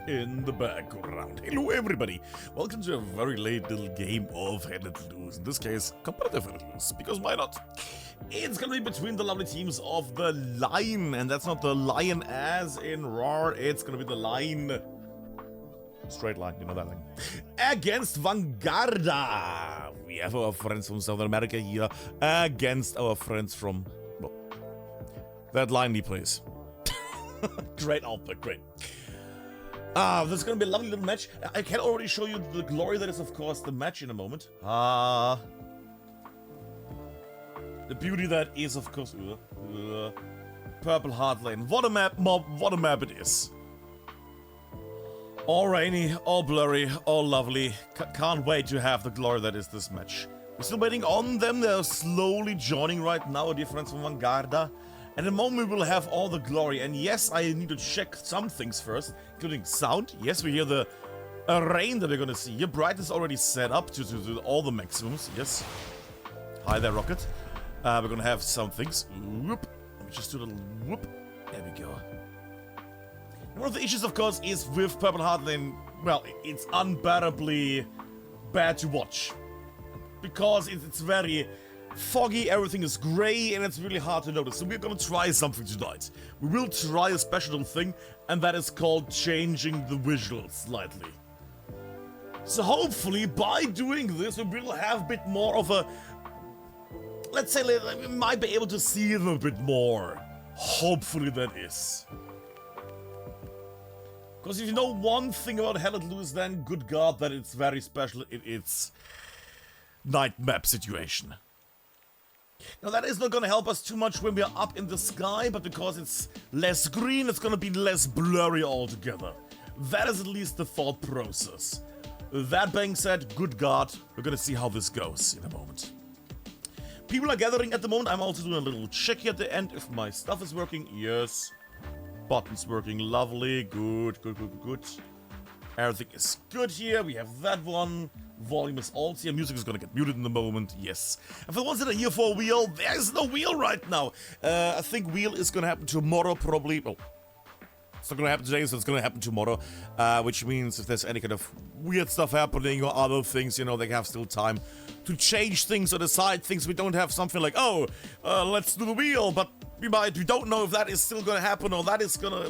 In the background. Hello everybody, welcome to a very late little game of Hell Let Loose. In this case, competitive Hell Let Loose, because why not? It's gonna be between the lovely teams of the Lion, and that's not the lion as in roar, it's gonna be the line. Straight line, you know that line. Against VANGUARDA. We have our friends from South America here against our friends from, well, that liney place. Great output, great. This is gonna be a lovely little match. I can already show you the glory that is, of course, the match in a moment. The beauty that is, of course, Purple Heart Lane. What a map, what a map it is. All rainy, all blurry, all lovely. Can't wait to have the glory that is this match. We're still waiting on them. They're slowly joining right now, a dear friends from VANGUARDA. And the moment we will have all the glory, and yes, I need to check some things first, including sound. Yes, we hear the rain that we're gonna see here. Brightness already set up to all the maximums. Yes. Hi there, Rocket. We're gonna have some things. Whoop. Let me just do a little whoop. There we go. And one of the issues, of course, is with Purple Heart Lane. Well, it's unbearably bad to watch because it's very foggy, everything is grey, and it's really hard to notice. So we're gonna try something tonight. We will try a special thing, and that is called changing the visuals slightly. So hopefully, by doing this, we will have a bit more of a... Let's say we might be able to see them a bit more. Hopefully that is. Because if you know one thing about Hell Let Loose, then good god that it's very special in its night map situation. Now that is not gonna help us too much when we are up in the sky, but because it's less green, it's gonna be less blurry altogether. That is at least the thought process. That being said, good god, we're gonna see how this goes in a moment. People are gathering at the moment. I'm also doing a little check here at the end if my stuff is working. Yes. Buttons working, lovely, good. Everything is good here, we have that one. Volume is also here, music is gonna get muted in the moment, yes. And for the ones that are here for a wheel, there's no wheel right now. I think wheel is gonna happen tomorrow, probably. Well, it's not gonna happen today, so it's gonna happen tomorrow. Which means if there's any kind of weird stuff happening or other things, you know, they have still time to change things or decide things. We don't have something like, oh, let's do the wheel, but we don't know if that is still gonna happen or that is gonna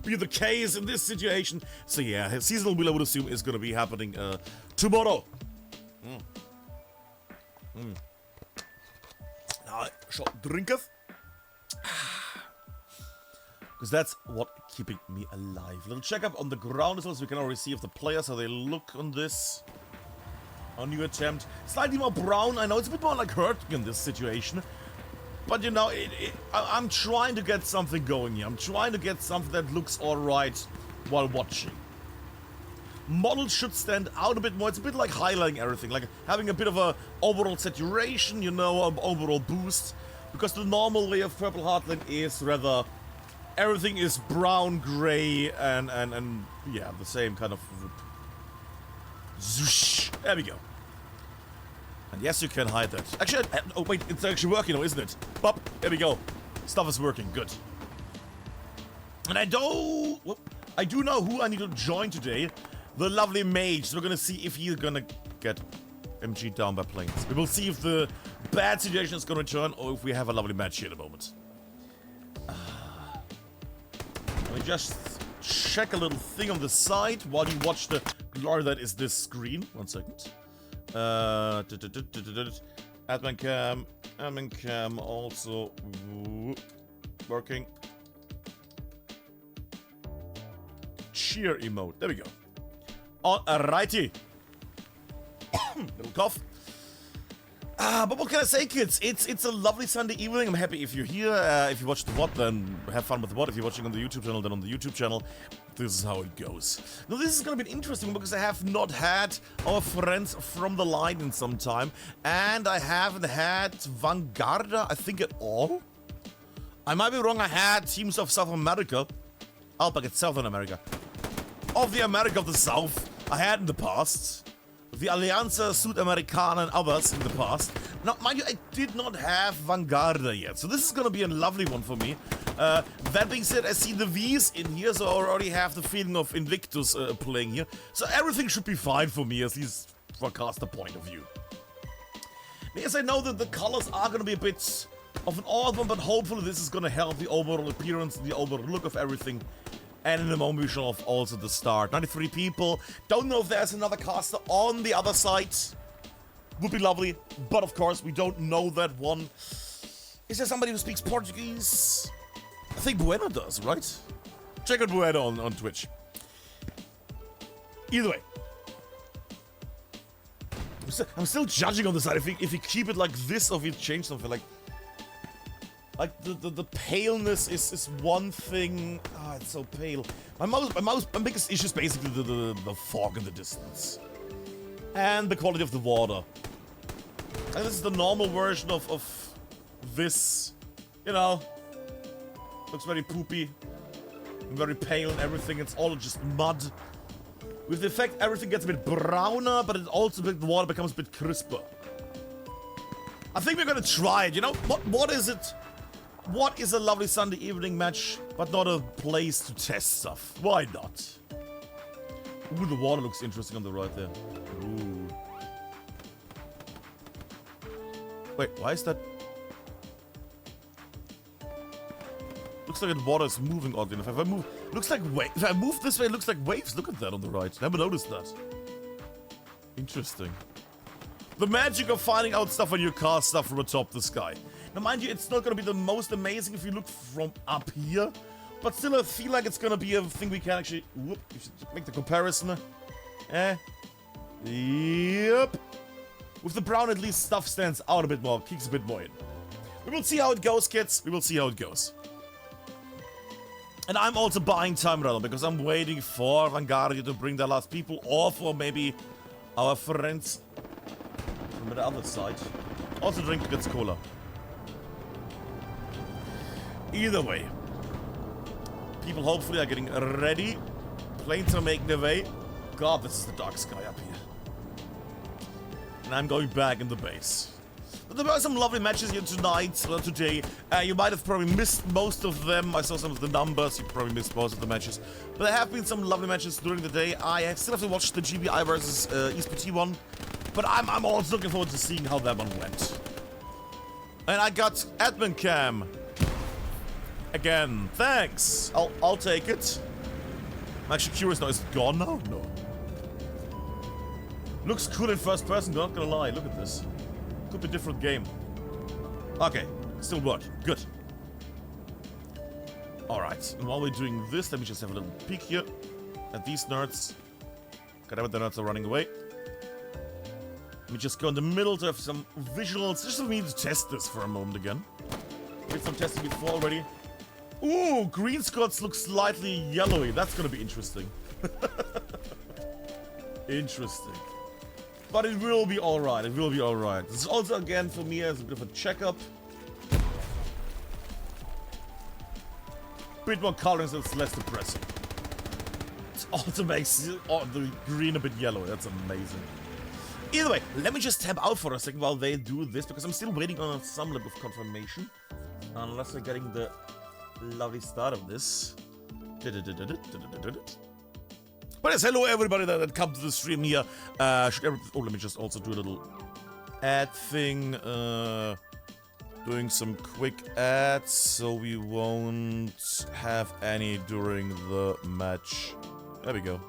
be the case in this situation. So yeah, seasonal wheel I would assume is gonna be happening tomorrow. Now I shall drinketh. Because that's what keeping me alive. Little checkup on the ground as well, so we can already see if the players, how they look on this. A new attempt. Slightly more brown, I know it's a bit more like hurting in this situation. But you know, I'm trying to get something going here. I'm trying to get something that looks alright while watching. Models should stand out a bit more. It's a bit like highlighting everything, like having a bit of a overall saturation, you know, overall boost. Because the normal way of Purple Heart Lane is rather everything is brown, grey, and yeah, the same kind of zoosh. There we go. And yes, you can hide that. Actually, oh wait, it's actually working now, isn't it? Pop, there we go. Stuff is working, good. And I do know who I need to join today. The lovely mage. So we're gonna see if he's gonna get MG down by planes. We will see if the bad situation is gonna return or if we have a lovely match here in a moment. Let me just check a little thing on the side while you watch the glory that is this screen. 1 second. Admincam also working. Cheer emote. There we go. Alrighty. Little cough. But what can I say, kids? It's a lovely Sunday evening. I'm happy if you're here. If you watch the VOD, then have fun with the VOD. If you're watching on the YouTube channel, then on the YouTube channel. This is how it goes. Now, this is going to be an interesting one because I have not had our friends from the line in some time. And I haven't had VANGUARDA, I think, at all. I might be wrong. I had teams of South America. I'll back at Southern America. Of the America of the South, I had in the past. The Alianza Sudamericana and others in the past. Now, mind you, I did not have VANGUARDA yet, so this is gonna be a lovely one for me. That being said, I see the V's in here, so I already have the feeling of Invictus playing here. So everything should be fine for me, at least from a caster point of view. Yes, I know that the colors are gonna be a bit of an odd one, but hopefully this is gonna help the overall appearance, the overall look of everything. And in a moment we shall have also the start. 93 people. Don't know if there's another caster on the other side. Would be lovely. But of course, we don't know that one. Is there somebody who speaks Portuguese? I think Bueno does, right? Check out Bueno on Twitch. Either way. I'm still judging on the side. If you keep it like this or if you change something like the paleness is one thing. Ah, it's so pale. My biggest issue is basically the fog in the distance. And the quality of the water. And this is the normal version of this. You know. Looks very poopy. And very pale and everything. It's all just mud. With the effect, everything gets a bit browner, but it also the water becomes a bit crisper. I think we're gonna try it, you know? What is it? What is a lovely Sunday evening match, but not a place to test stuff? Why not? Ooh, the water looks interesting on the right there. Ooh. Wait, why is that? Looks like the water is moving oddly enough. If I move, looks like waves. If I move this way, it looks like waves. Look at that on the right. Never noticed that. Interesting. The magic of finding out stuff when you cast stuff from atop the sky. Now, mind you, it's not going to be the most amazing if you look from up here. But still, I feel like it's going to be a thing we can actually... Whoop, we should make the comparison. Yep. With the brown, at least stuff stands out a bit more, kicks a bit more in. We will see how it goes, kids. We will see how it goes. And I'm also buying time, rather, because I'm waiting for VANGUARDA to bring their last people, or for maybe our friends from the other side. Also drink gets cola. Either way, people hopefully are getting ready. Planes are making their way. God, this is the dark sky up here. And I'm going back in the base. But there were some lovely matches here tonight, or today. You might have probably missed most of them. I saw some of the numbers. You probably missed most of the matches. But there have been some lovely matches during the day. I still have to watch the GBI versus ESPT one. But I'm also looking forward to seeing how that one went. And I got Admincam. Again, thanks. I'll take it. I'm actually curious now, is it gone now? No. Looks cool in first person, not gonna lie. Look at this. Could be a different game. Okay, still working. Good. Alright, and while we're doing this, let me just have a little peek here at these nerds. God, the nerds are running away. Let me just go in the middle to have some visuals, just for me to test this for a moment again. Did some testing before already. Ooh, green skirts look slightly yellowy. That's gonna be interesting. Interesting. But it will be alright. It will be alright. This is also, again, for me, as a bit of a checkup. Bit more color, so it's less depressing. It also makes the green a bit yellow. That's amazing. Either way, let me just tab out for a second while they do this, because I'm still waiting on some level of confirmation. Unless we're getting the lovely start of this. But yes, hello everybody that come to the stream here. Let me just also do a little ad thing. Doing some quick ads, so we won't have any during the match. There we go.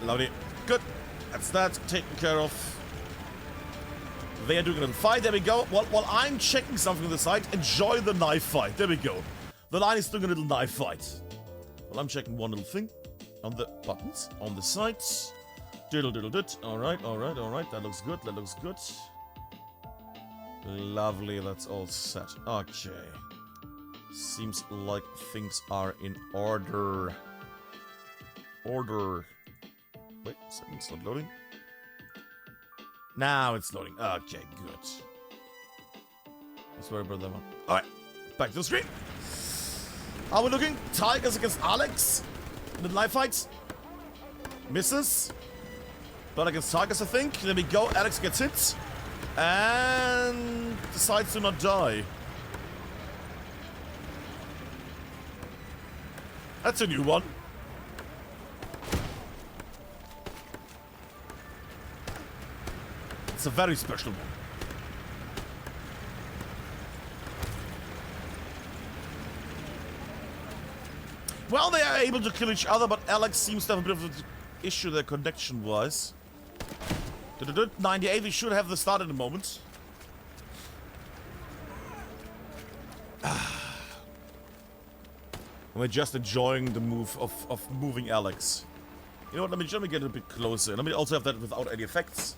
Lovely. Good. That's that taken care of. They are doing a little fight. There we go. While I'm checking something on the side, enjoy the knife fight. There we go. The line is doing a little knife fight. Well, I'm checking one little thing on the buttons on the sides. Diddle diddle dit. Alright, alright, alright. That looks good, that looks good. Lovely, that's all set. Okay. Seems like things are in order. Order. Wait, a second, it's not loading. Now it's loading. Okay, good. Let's worry about that one. Alright, back to the screen. How are we looking? Tigers against Alex. In the live fights. Misses. But against Tigers, I think. There we go. Alex gets hit. And decides to not die. That's a new one. It's a very special one. Well, they are able to kill each other, but Alex seems to have a bit of an issue there connection-wise. 98, we should have the start in a moment. We're just enjoying the move of moving Alex. You know what, let me get a bit closer. Let me also have that without any effects.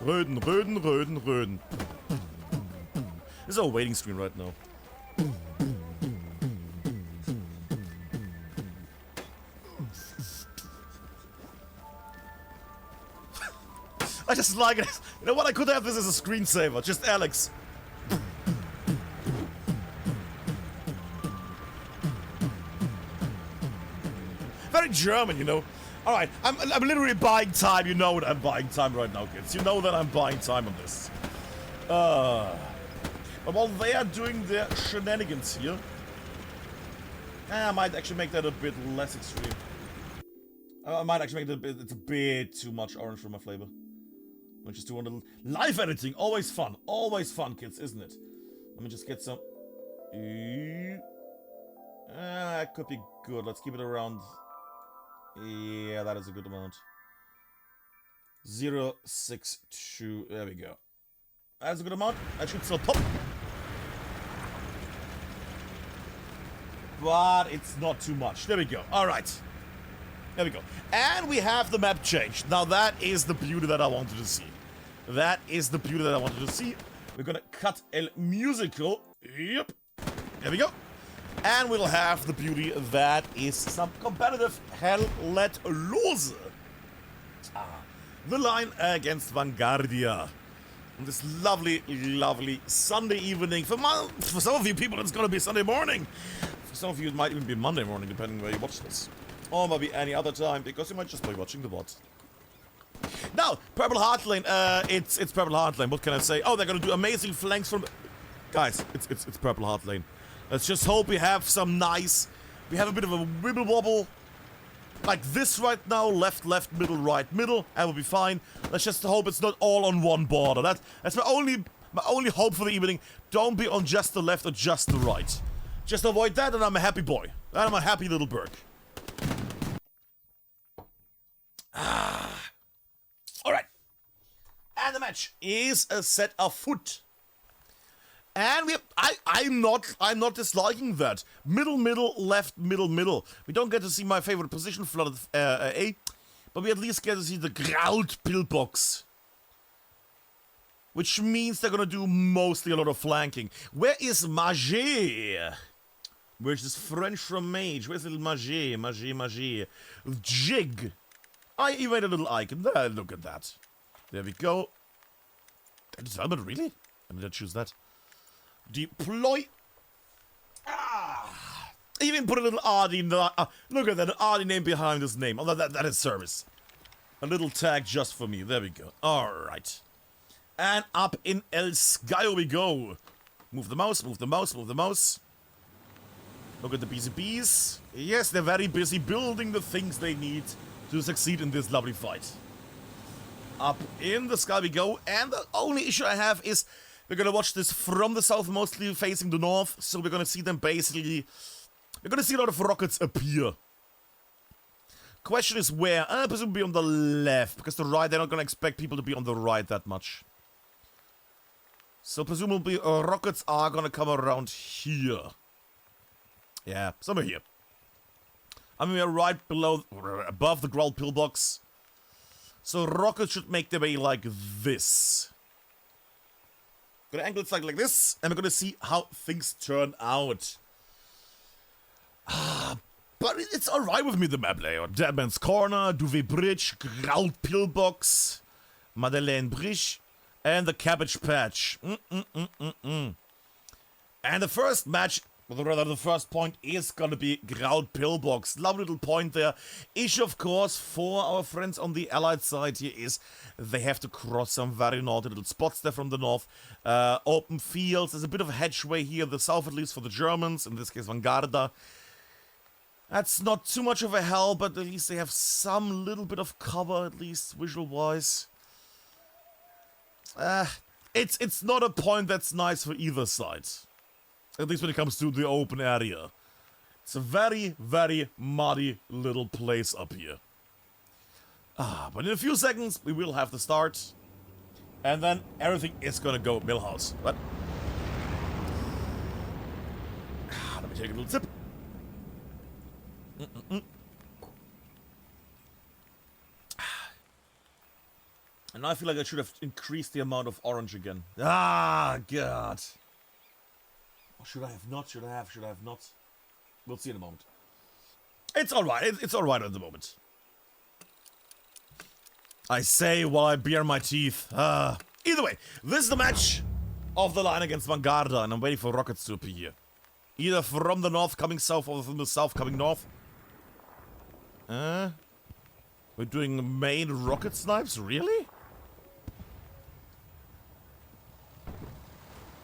Röden, Röden, Röden, Röden. This is our waiting screen right now. I just like it. You know what? I could have this as a screensaver. Just Alex. Very German, you know. Alright, I'm literally buying time. You know that I'm buying time right now, kids. You know that I'm buying time on this. But while they are doing their shenanigans here, I might actually make that a bit less extreme. I might actually make it it's a bit too much orange for my flavor. I'll just do a little live editing. Always fun, kids, isn't it? Let me just get some. That could be good. Let's keep it around. Yeah, that is a good amount. 0.62. There we go. That's a good amount. I should still pop. But it's not too much. There we go. Alright. There we go. And we have the map changed. Now that is the beauty that I wanted to see. That is the beauty that I wanted to see. We're gonna cut El Musical. Yep. There we go. And we'll have the beauty that is some competitive Hell Let Loose. The line against Vanguardia. On this lovely, lovely Sunday evening. For some of you people, it's gonna be Sunday morning. For some of you, it might even be Monday morning, depending where you watch this. Or maybe any other time, because you might just be watching the VOD. Now, Purple Heart Lane, it's Purple Heart Lane. What can I say? Oh, they're gonna do amazing flanks from... Guys, it's Purple Heart Lane. Let's just hope we have some nice... We have a bit of a wibble wobble. Like this right now. Left, left, middle, right, middle. And we'll be fine. Let's just hope it's not all on one border. That's my only hope for the evening. Don't be on just the left or just the right. Just avoid that and I'm a happy boy. And I'm a happy little bird. Alright. And the match is a set afoot. And I'm not disliking that. Middle, middle, left, middle, middle. We don't get to see my favorite position flooded A, but we at least get to see the ground pillbox. Which means they're gonna do mostly a lot of flanking. Where is Magie? Where's this French from Mage? Where's little Magie? Magie. Jig. I even made a little icon. There, look at that. There we go. That is Albert, really? I'm gonna choose that. Deploy. Even put a little RD in the... look at that, an RD name behind his name. Oh, that is service. A little tag just for me. There we go. Alright. And up in El Skyo we go. Move the mouse, move the mouse, move the mouse. Look at the BCBs. Yes, they're very busy building the things they need to succeed in this lovely fight. Up in the sky we go. And the only issue I have is... We're gonna watch this from the south, mostly facing the north. So we're gonna see them basically... We're gonna see a lot of rockets appear. Question is where? Presumably on the left. Because the right, they're not gonna expect people to be on the right that much. So presumably rockets are gonna come around here. Yeah, somewhere here. I mean, we're right below, above the ground pillbox. So rockets should make their way like this. Gonna angle it like this, and we're gonna see how things turn out. But it's alright with me, the map layout. Deadman's Corner, Duvet Bridge, ground pillbox, Madeleine Bridge, and the Cabbage Patch. And the first match, or rather the first point, is gonna be ground pillbox. Lovely little point there. Issue, of course, for our friends on the Allied side here is they have to cross some very naughty little spots there from the north. Open fields. There's a bit of a hedgeway here in the south, at least for the Germans. In this case, Vanguarda. That's not too much of a help, but at least they have some little bit of cover, at least visual-wise. It's not a point that's nice for either side. At least when it comes to the open area. It's a very, very muddy little place up here. But in a few seconds, we will have the start. And then everything is gonna go Millhouse. But let me take a little sip. And now I feel like I should have increased the amount of orange again. Ah, God. Or should I have not? Should I have? Should I have not? We'll see in a moment. It's alright. It's alright at the moment. I say while I bare my teeth. Either way, this is the match of the line against Vanguarda, and I'm waiting for rockets to appear here. Either from the north coming south or from the south coming north. We're doing main rocket snipes? Really?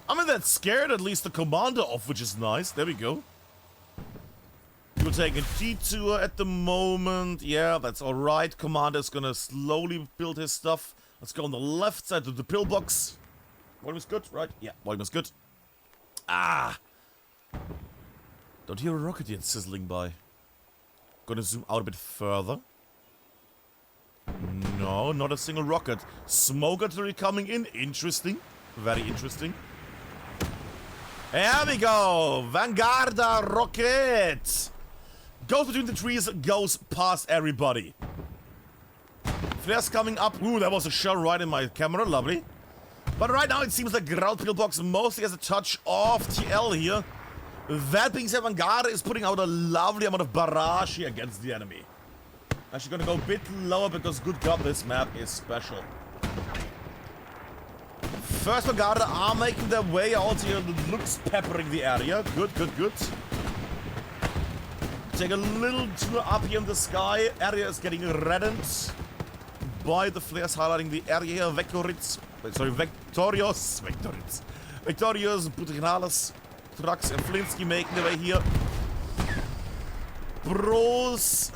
I mean, that scared at least the commander off, which is nice. There we go. We're taking a detour at the moment. Yeah, that's alright. Commander's gonna slowly build his stuff. Let's go on the left side of the pillbox. Volume is good, right? Yeah, volume is good. Don't hear a rocket yet sizzling by. Gonna zoom out a bit further. No, not a single rocket. Smoke artillery coming in. Interesting. Very interesting. Here we go. Vanguarda rocket. Goes between the trees, goes past everybody. Flares coming up. Ooh, that was a shell right in my camera. Lovely. But right now it seems like ground pillbox mostly has a touch of TL here. That being said, Vanguarda is putting out a lovely amount of barrage here against the enemy. Actually gonna go a bit lower because, good God, this map is special. First Vanguarda are making their way out here. It looks peppering the area. Good, good, good. Take a little tour up here in the sky. Area is getting reddened by the flares highlighting the area here. Victorious, Butinales, Trucks and Flinsky making their way here. Bros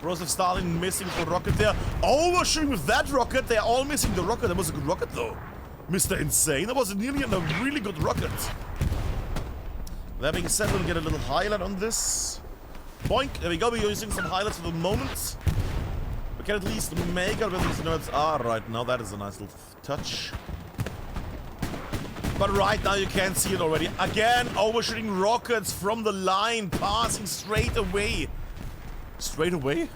of Stalin missing the rocket there. Overshooting with that rocket. They're all missing the rocket. That was a good rocket though. Mr. Insane. That was nearly a really good rocket. That being said, we'll get a little highlight on this. Boink. There we go. We're using some highlights for the moment. We can at least make out where these nerds are right now. That is a nice little touch. But right now you can see it already. Again, overshooting rockets from the line, passing straight away. Straight away?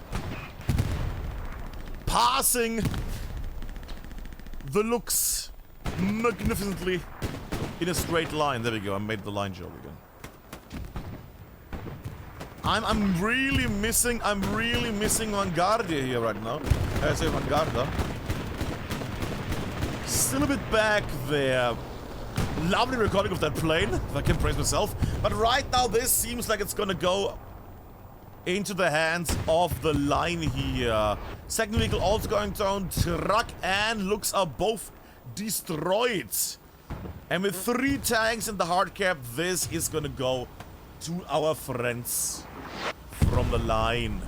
Passing the looks magnificently in a straight line. There we go. I made the line joke again. I'm really missing Vanguardia here right now. I say Vanguarda. Still a bit back there. Lovely recording of that plane, if I can praise myself. But right now this seems like it's gonna go into the hands of the line here. Second vehicle also going down. Truck and looks are both destroyed. And with 3 tanks in the hard cap, this is gonna go to our friends from the line.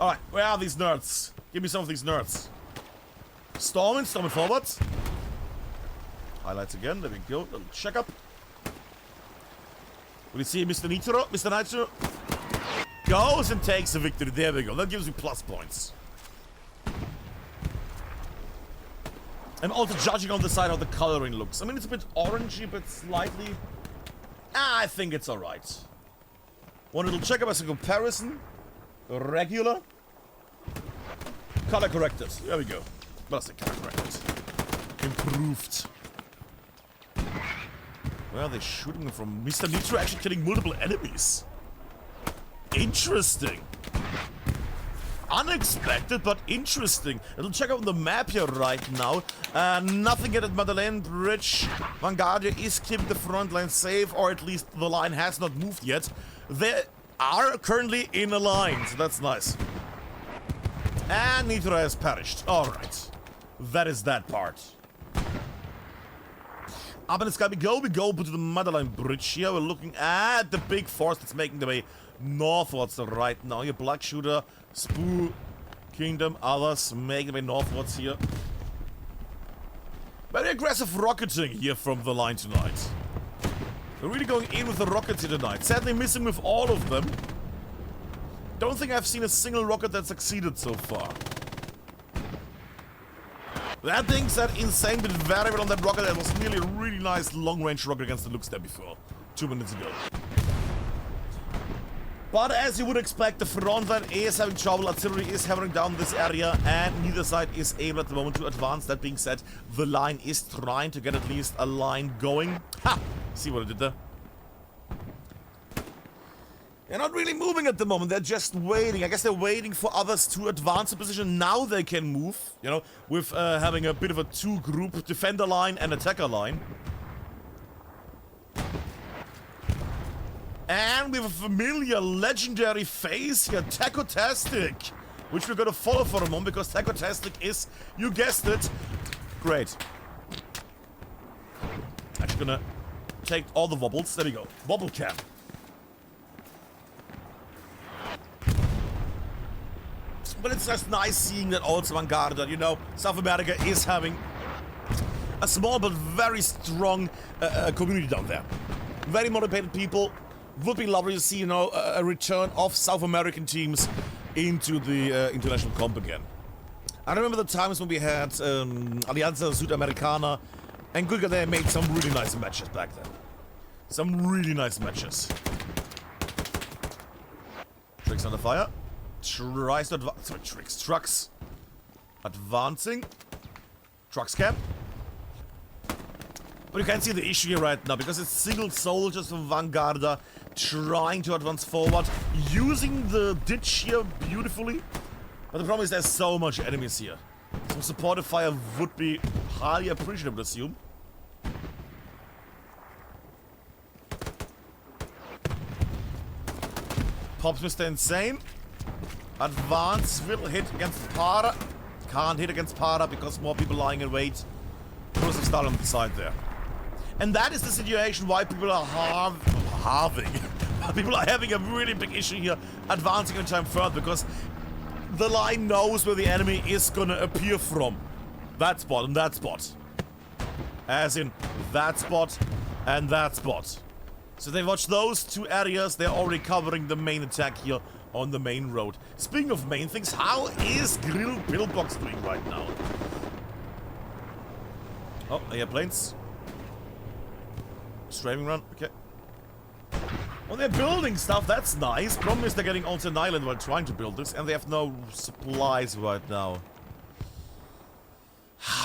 Alright, where are these nerds? Give me some of these nerds. Storming forward. Highlights again, there we go. Little check up. Will you see Mr. Nitro? Mr. Nitro goes and takes the victory. There we go. That gives you plus points. I'm also judging on the side how the coloring looks. I mean, it's a bit orangey, but slightly... I think it's alright. One little checkup as a comparison. Regular. Color corrected. There we go. Well, that's the color corrected. Improved. Where are they shooting from? Mr. Nitro actually killing multiple enemies. Interesting. Unexpected, but interesting. Little check out the map here right now. Nothing yet at Madeleine Bridge. VANGUARDA is keeping the front line safe, or at least the line has not moved yet. They are currently in a line, so that's nice. And Nitro has perished. Alright. That is that part. Up in the sky we go to the Madeleine Bridge here. We're looking at the big force that's making the way northwards right now. Your Black Shooter, Spoo, Kingdom, others making their way northwards here. Very aggressive rocketing here from the line tonight. We're really going in with the rockets here tonight. Sadly missing with all of them. Don't think I've seen a single rocket that succeeded so far. That being said, Insane did very well on that rocket. That was nearly a really nice long-range rocket against the looks there before. 2 minutes ago. But as you would expect, the front line is having trouble. Artillery is hammering down this area, and neither side is able at the moment to advance. That being said, the line is trying to get at least a line going. Ha! See what I did there? They're not really moving at the moment. They're just waiting. I guess they're waiting for others to advance a position. Now they can move, you know, with having a bit of a two-group defender line and attacker line. And we have a familiar legendary face here, Tacotastic, which we're going to follow for a moment because Tacotastic is, you guessed it, great. Actually gonna take all the wobbles. There we go. Wobble cam. But it's just nice seeing that also VANGUARDA, you know, South America is having a small but very strong community down there. Very motivated people. Would be lovely to see, you know, a return of South American teams into the international comp again. I remember the times when we had Alianza Sudamericana, and good God, they made some really nice matches back then. Some really nice matches. Tricks under fire. Tries to advance. Sorry, Tricks. Trucks. Advancing. Trucks cap. But you can't see the issue here right now because it's single soldiers from VANGUARDA trying to advance forward, using the ditch here beautifully. But the problem is there's so much enemies here. Some supportive fire would be highly appreciated, I would assume. Pops Mr. Insane. Advance will hit against Para. Can't hit against Para because more people lying in wait. There's a start on the side there. And that is the situation why people are people are having a really big issue here advancing in time further because the line knows where the enemy is gonna appear from. That spot and that spot. As in that spot and that spot. So they watch those two areas, they're already covering the main attack here on the main road. Speaking of main things, how is Grill Pillbox doing right now? Oh, airplanes. Straving run, okay. Well, they're building stuff, that's nice. Problem is they're getting onto an island while trying to build this, and they have no supplies right now.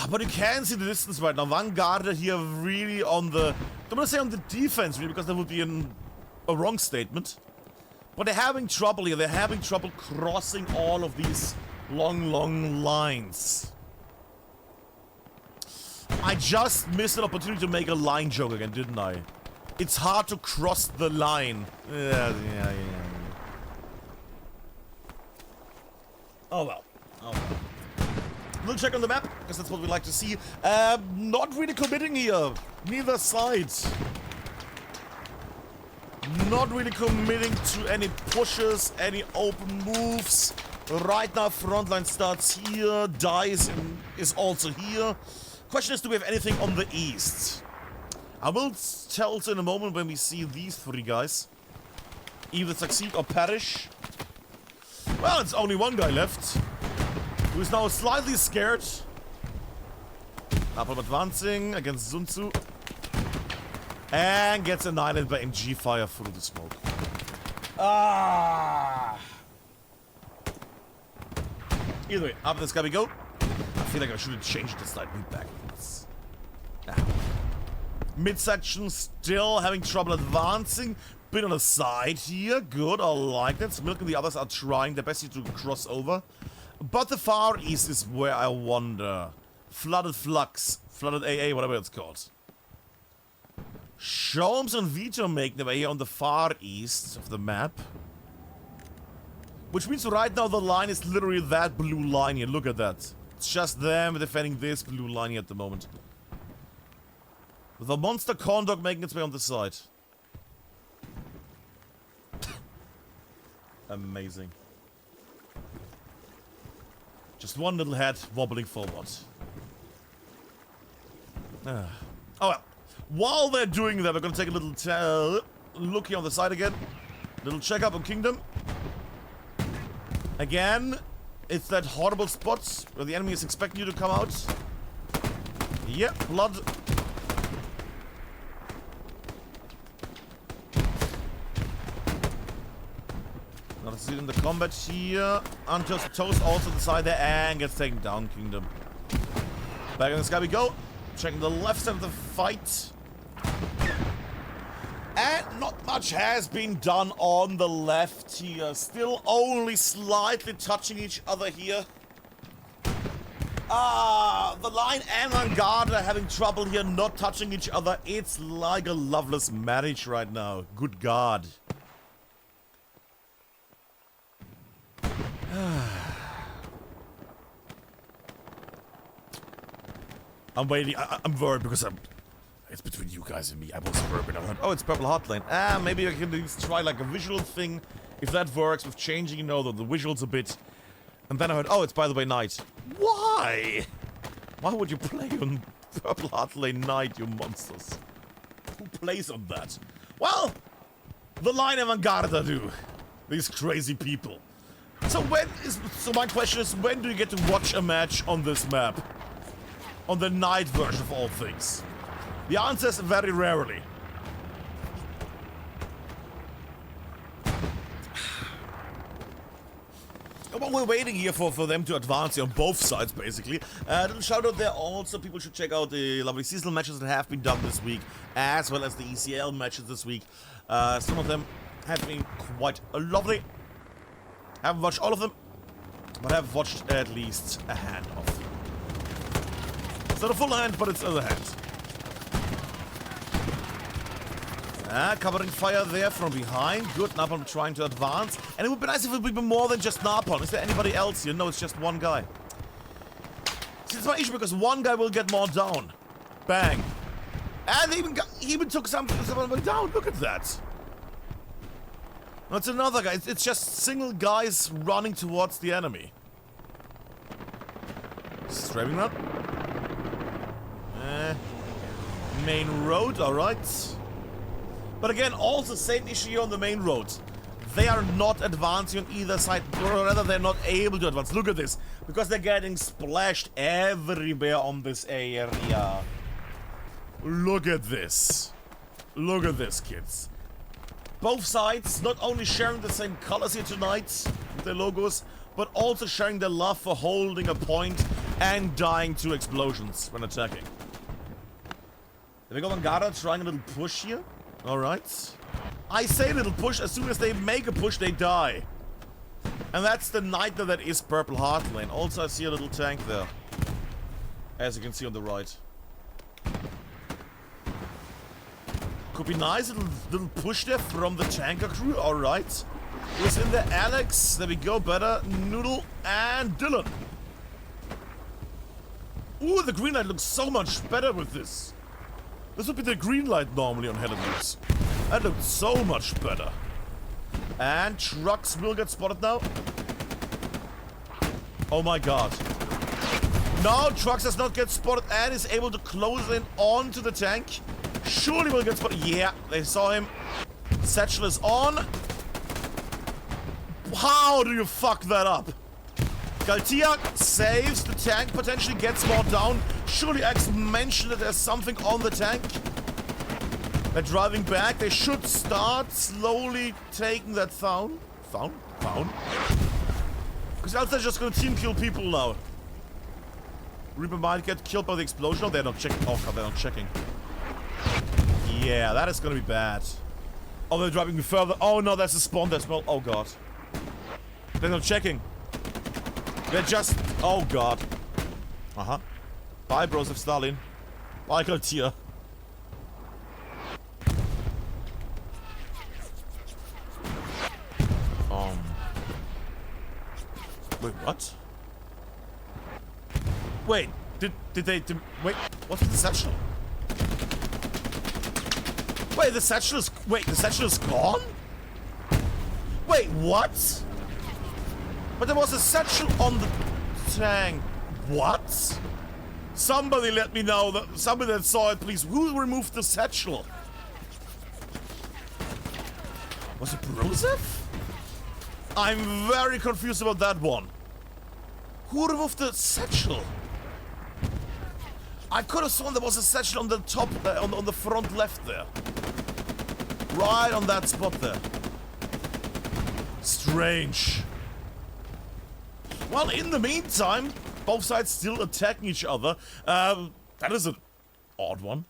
But you can see the distance right now. VANGUARDA here really on the... don't want to say on the defense, really, because that would be a wrong statement. But they're having trouble here. They're having trouble crossing all of these long, long lines. I just missed an opportunity to make a line joke again, didn't I? It's hard to cross the line. Yeah. Oh well. Oh well. We'll check on the map, because that's what we like to see. Not really committing here. Neither side. Not really committing to any pushes, any open moves. Right now, frontline starts here. Dice is also here. Question is, do we have anything on the east? I will tell us in a moment when we see these three guys. Either succeed or perish. Well, it's only one guy left. Who is now slightly scared. Napalm advancing against Sun Tzu. And gets annihilated by MG fire through the smoke. Ah! Either way, up this guy we go. I feel like I should have changed the slide move backwards. Midsection still having trouble advancing. Bit on the side here. Good, I like that. Milk and the others are trying their best to cross over. But the far east is where I wonder. Flooded Flux. Flooded AA, whatever it's called. Sholmes and Vito make their way here on the far east of the map. Which means right now the line is literally that blue line here. Look at that. It's just them defending this blue line here at the moment. With the monster corn dog making its way on the side. Amazing. Just one little head wobbling forward. Oh well. While they're doing that, we're gonna take a little look here on the side again. Little check up on Kingdom. Again, it's that horrible spot where the enemy is expecting you to come out. Yep, blood. Not see in the combat here. Untoast Toast also the side there and gets taken down, Kingdom. Back in the sky we go. Checking the left side of the fight. And not much has been done on the left here. Still only slightly touching each other here. The line and VANGUARDA are having trouble here not touching each other. It's like a loveless marriage right now. Good God. I'm waiting. I'm worried because it's between you guys and me. I was worried. I went, oh, it's Purple Heartland. Maybe I can at least try like a visual thing. If that works with changing, you know, the visuals a bit. And then I heard, oh, it's by the way night. Why? Why would you play on Purple Heartland night, you monsters? Who plays on that? Well, the line and VANGUARDA do. These crazy people. So my question is, when do you get to watch a match on this map? On the night version of all things? The answer is very rarely. While we're waiting here for them to advance here on both sides, basically. Little shout out there also, people should check out the lovely seasonal matches that have been done this week, as well as the ECL matches this week. Some of them have been quite lovely. Haven't watched all of them, but I've watched at least a hand of them. It's not a full hand, but it's a hand. Covering fire there from behind. Good, Napalm trying to advance. And it would be nice if it would be more than just Napalm. Is there anybody else here? No, it's just one guy. See, it's my issue because one guy will get more down. Bang. And he even took someone down. Look at that. That's another guy. It's just single guys running towards the enemy. Strafing that. Main road, alright. But again, also same issue here on the main road. They are not advancing on either side, or rather they're not able to advance. Look at this. Because they're getting splashed everywhere on this area. Look at this. Look at this, kids. Both sides not only sharing the same colors here tonight with their logos, but also sharing their love for holding a point and dying to explosions when attacking. There we go, VANGUARDA trying a little push here. Alright. I say little push, as soon as they make a push, they die. And that's the nightmare that is Purple Heartland. Also, I see a little tank there. As you can see on the right. Could be nice, little push there from the tanker crew. Alright. Who's in there? Alex. There we go. Better. Noodle and Dylan. Ooh, the green light looks so much better with this. This would be the green light normally on Helen News. That looks so much better. And trucks will get spotted now. Oh my god. No, trucks does not get spotted and is able to close in onto the tank. Surely will get spotted. Yeah, they saw him. Satchel is on. How do you fuck that up? Galtiak saves the tank, potentially gets more down. Surely X mentioned that there's something on the tank. They're driving back. They should start slowly taking that Found? Because else they're just gonna team kill people now. Reaper might get killed by the explosion. Oh, they're not checking. Oh, God, they're not checking. Yeah, that is gonna be bad. Oh, they're driving me further. Oh, no, that's a spawn as well. Oh, God. They're not checking. They're just... Oh, God. Uh-huh. Bye, bros of Stalin. Bye, Galtier. Wait, what? Wait, did they... wait, what's with the satchel? Wait, the satchel is... Wait, the satchel is gone? Wait, what? But there was a satchel on the tank. What? Somebody let me know. Somebody that saw it, please. Who removed the satchel? Was it Broseph? I'm very confused about that one. Who removed the satchel? I could have sworn there was a satchel on the top, on the front left there. Right on that spot there. Strange. Well, in the meantime, both sides still attacking each other. That is an odd one.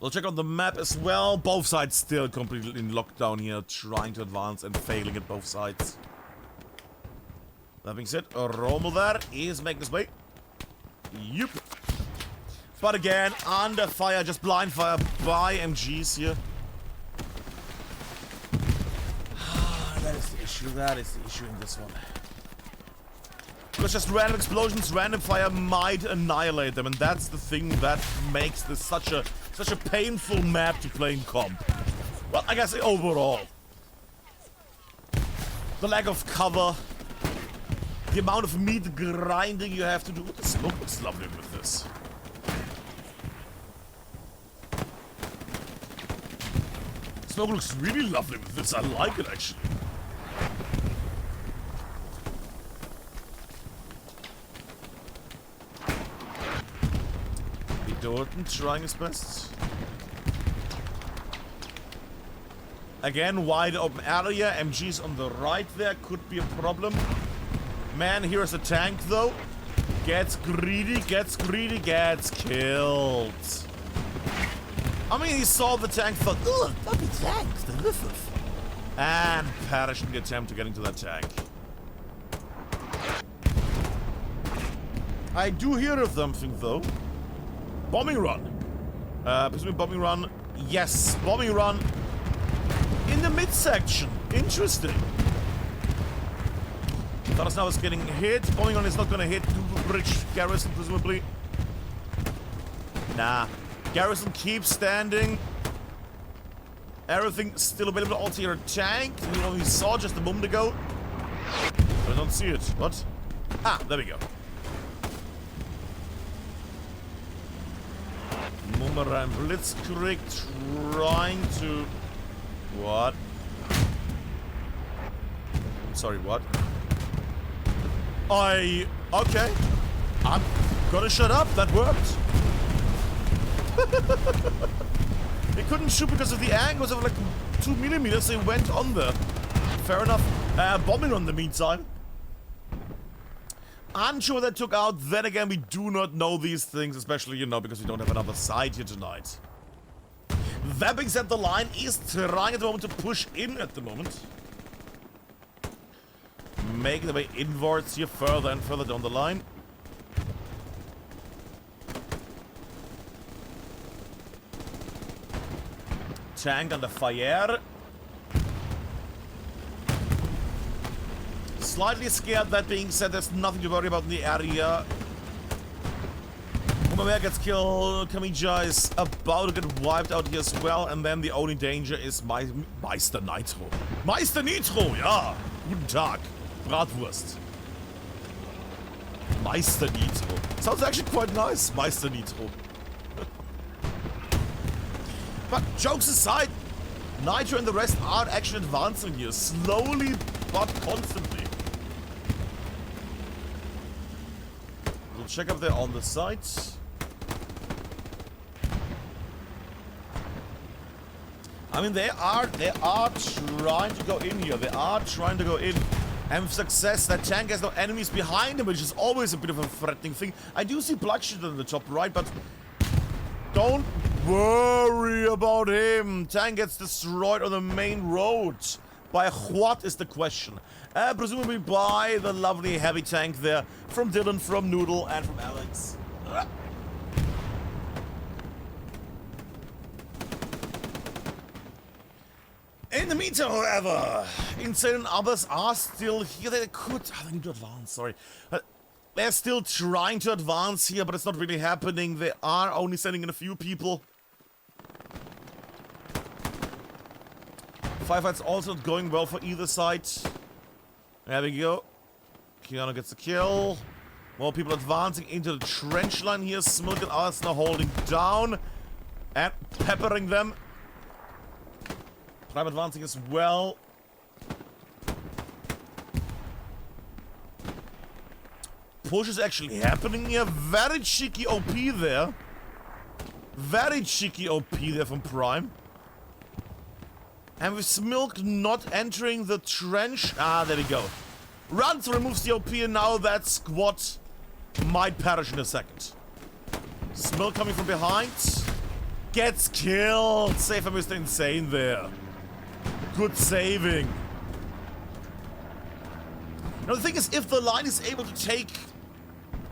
We'll check on the map as well. Both sides still completely in lockdown here, trying to advance and failing at both sides. That being said, Rommel there is making his way. Yup. But again, under fire, just blind fire by MGs here. That is the issue. That is the issue in this one. Because just random explosions, random fire might annihilate them, and that's the thing that makes this such a painful map to play in comp. Well, I guess overall. The lack of cover, the amount of meat grinding you have to do. The smoke looks lovely with this. Smoke looks really lovely with this. I like it actually. Dorton trying his best. Again, wide open area. MG's on the right there. Could be a problem. Man, here's a tank though. Gets greedy, gets killed. I mean, he saw the tank, thought, ugh, lovely tank, delicious. And perished in the attempt to get into that tank. I do hear of something though. Bombing run. Presumably bombing run. Yes, bombing run. In the midsection. Interesting. Taras now is getting hit. Bombing run is not gonna hit the bridge. Garrison, presumably. Nah. Garrison keeps standing. Everything still available. Also here a tank. We only saw just a moment ago. But I don't see it. What? Ah, there we go. Boomerang Blitzkrieg trying to... What? I'm sorry, what? Okay. I'm gonna shut up, that worked. They couldn't shoot because of the angles of like 2 millimeters, they went on there. Fair enough. Bombing on the meantime. Unsure that took out. Then again, we do not know these things, especially, you know, because we don't have another side here tonight. That being said, the line is trying at the moment to push in at the moment. Making the way inwards here further and further down the line. Tank under fire. Slightly scared, that being said, there's nothing to worry about in the area. Umamea gets killed, Kamija is about to get wiped out here as well, and then the only danger is Meister Nitro. Meister Nitro, ja! Guten Tag, Bratwurst. Meister Nitro. Sounds actually quite nice, Meister Nitro. But jokes aside, Nitro and the rest are actually advancing here, slowly but constantly. double check up there on the side. I mean, they are trying to go in here. They are trying to go in. And with success, that tank has no enemies behind him, which is always a bit of a threatening thing. I do see bloodshed on the top right, but don't worry about him. Tank gets destroyed on the main road. By what is the question? Presumably by the lovely heavy tank there from Dylan, from Noodle, and from Alex. In the meantime, however, Insane and others are still here. They need to advance, sorry. They're still trying to advance here, but it's not really happening. They are only sending in a few people. Firefights also not going well for either side. There we go. Keanu gets the kill. More people advancing into the trench line here. Smilk and others now holding down and peppering them. Prime advancing as well. Push is actually happening here. Very cheeky OP there. Very cheeky OP there from Prime. And with Smilk not entering the trench. Ah, there we go. Runs, removes the OP, and now that squad might perish in a second. Smilk coming from behind. Gets killed. Save by Mr. Insane there. Good saving. Now the thing is, if the line is able to take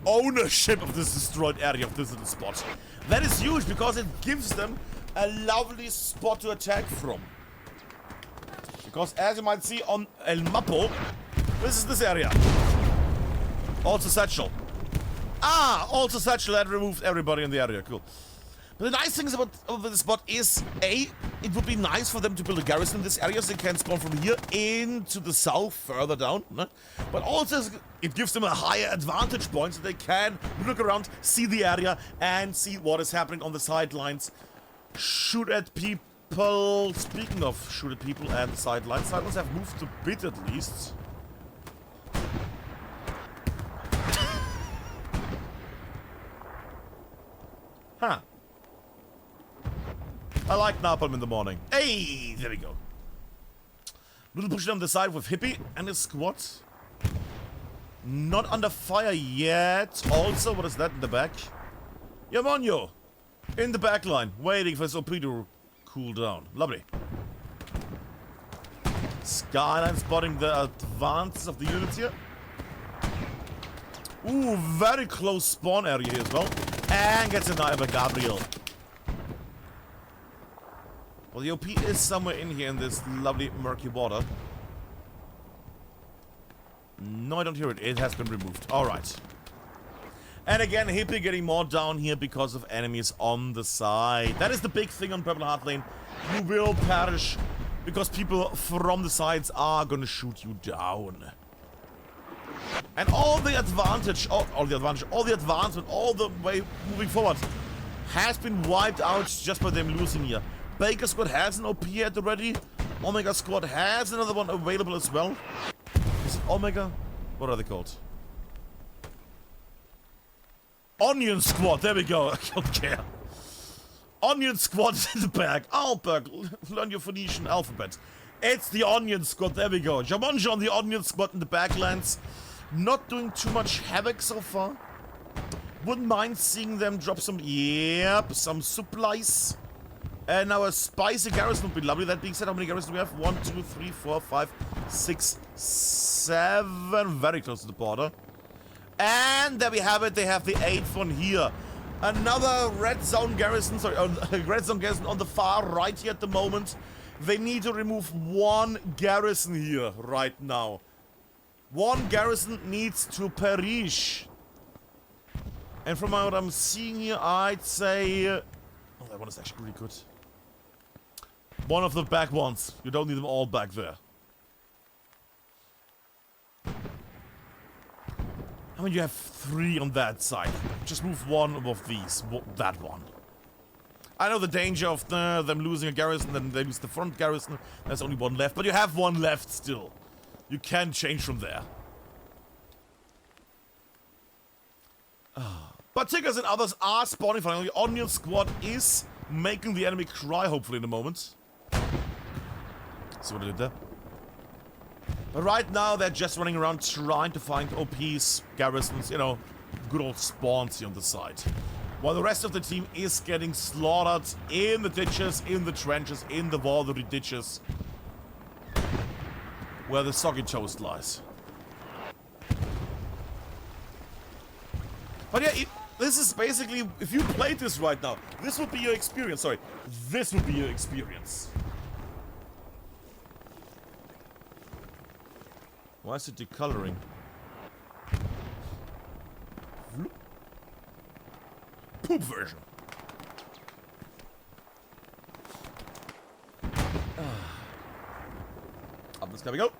ownership of this destroyed area, of this little spot, that is huge because it gives them a lovely spot to attack from. Because as you might see on El Mapo, this is this area. Also Satchel. Ah, also Satchel had removed everybody in the area. Cool. But the nice thing about this spot is, A, it would be nice for them to build a garrison in this area so they can spawn from here into the south, further down. No? But also, it gives them a higher advantage point so they can look around, see the area, and see what is happening on the sidelines. Shoot at people. Speaking of shoot at people and the sidelines, sidelines have moved a bit at least. Huh. I like napalm in the morning. Hey, there we go. Little push on the side with Hippie and his squad. Not under fire yet. Also, what is that in the back? Yamonyo. In the back line, waiting for his OP to cool down. Lovely. Skyline spotting the advances of the units here. Ooh, very close spawn area here as well. And gets denied by Gabriel. Well, the OP is somewhere in here in this lovely murky water. No, I don't hear it. It has been removed. Alright. And again, Hippie getting more down here because of enemies on the side. That is the big thing on Purple Heart Lane. You will perish because people from the sides are gonna shoot you down. And all the advantage, all the advancement, all the way moving forward has been wiped out just by them losing here. Baker Squad has an OP yet already. Omega Squad has another one available as well. Is it Omega? What are they called? Onion Squad, there we go. I don't care. Onion Squad is in the back. Alberg, learn your Phoenician alphabet. It's the Onion Squad, there we go. Jamonja on the Onion Squad in the backlands. Not doing too much havoc so far. Wouldn't mind seeing them drop some, some supplies. And now a spicy garrison would be lovely. That being said, how many garrisons do we have? 1, 2, 3, 4, 5, 6, 7. Very close to the border. And there we have it. They have the 8th one here. Another red zone garrison. Sorry, red zone garrison on the far right here at the moment. They need to remove one garrison here right now. One garrison needs to perish. And from what I'm seeing here, I'd say... oh, that one is actually really good. One of the back ones. You don't need them all back there. I mean, you have 3 on that side. Just move one of these. That one. I know the danger of them losing a garrison, then they lose the front garrison. There's only one left, but you have one left still. You can change from there. But Tickers and others are spawning finally. The Onion Squad is making the enemy cry, hopefully, in a moment. See what I did there? But right now, they're just running around trying to find OPs, garrisons, you know, good old spawns here on the side. While the rest of the team is getting slaughtered in the ditches, in the trenches, in the watery ditches, where the soggy toast lies. But yeah, this is basically, if you played this right now, this would be your experience. Sorry, this would be your experience. Why is it decoloring? Poop version. Up this guy we go.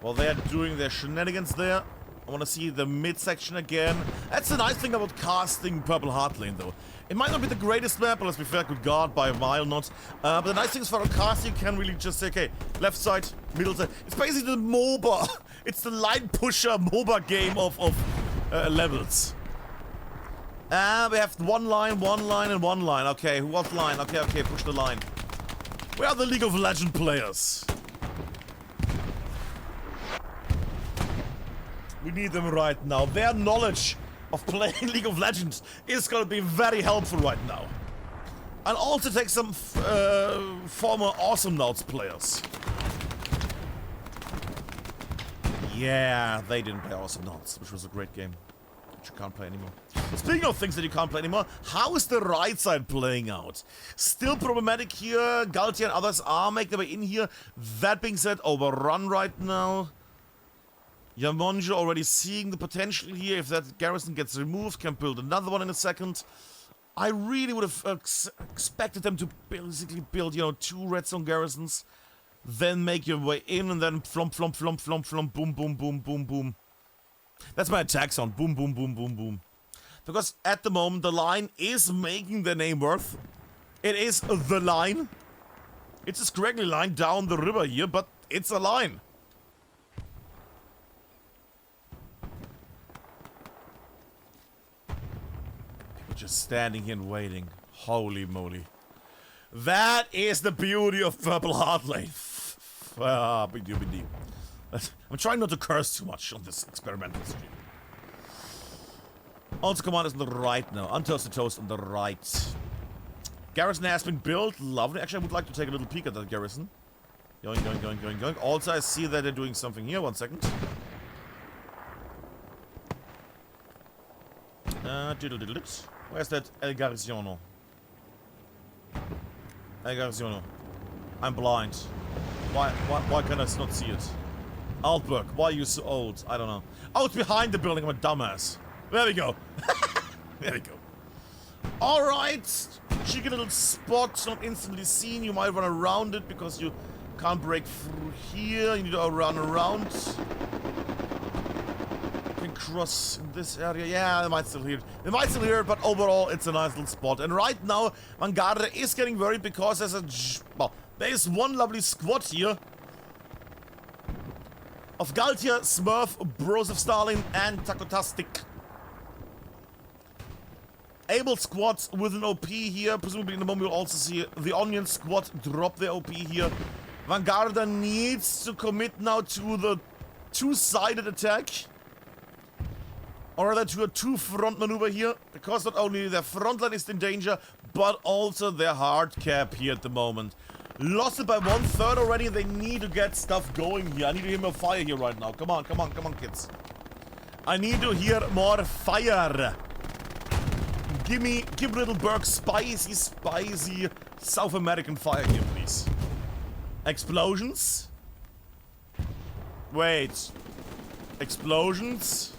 While they're doing their shenanigans there, I want to see the midsection again. That's the nice thing about casting Purple Heart Lane, though. It might not be the greatest map, but let's be fair, good guard by a mile not. But the nice thing is for a cast, you can really just say, okay, left side, middle side. It's basically the MOBA. It's the line pusher MOBA game of levels. We have one line, and one line. Okay, what line? Okay, push the line. Where are the League of Legends players? We need them right now. Their knowledge of playing League of Legends is going to be very helpful right now. And also take some former Awesome Nauts players. Yeah, they didn't play Awesome Nauts, which was a great game. Which you can't play anymore. Speaking of things that you can't play anymore, how is the right side playing out? Still problematic here. Galtier and others are making their way in here. That being said, overrun right now. Yamonjo already seeing the potential here. If that garrison gets removed, can build another one in a second. I really would have expected them to basically build, you know, 2 red zone garrisons. Then make your way in and then flump, flump, flump, flump, flump, boom, boom, boom, boom, boom. That's my attack sound. Boom, boom, boom, boom, boom. Because at the moment, the line is making their name worth. It is the line. It's a scraggly line down the river here, but it's a line. Just standing here and waiting. Holy moly. That is the beauty of Purple Heart Lane. I'm trying not to curse too much on this experimental stream. Also, command is on the right now. Untoasted Toast on the right. Garrison has been built. Lovely. Actually, I would like to take a little peek at that garrison. Going, going, going, going, going. Also, I see that they're doing something here. 1 second. Where's that El Garciano? El Garciano. I'm blind. Why can I not see it? Altberg, why are you so old? I don't know. Oh, it's behind the building. I'm a dumbass. There we go. There we go. Alright. Cheeky little spot. Not instantly seen. You might run around it because you can't break through here. You need to run around. Cross in this area. Yeah, they might still hear it. They might still hear it, but overall, it's a nice little spot. And right now, VANGUARDA is getting worried because there is one lovely squad here of Galtier, Smurf, Bros of Stalin, and Takotastic. Able squads with an OP here. Presumably in the moment we'll also see the Onion squad drop their OP here. VANGUARDA needs to commit now to the two-sided attack. Or rather to a two-front maneuver here, because not only their front line is in danger, but also their hard cap here at the moment. Lost it by 1/3 already, they need to get stuff going here. I need to hear more fire here right now. Come on, come on, come on, kids. I need to hear more fire. Give Little Burke spicy South American fire here, please. Explosions? Wait. Explosions?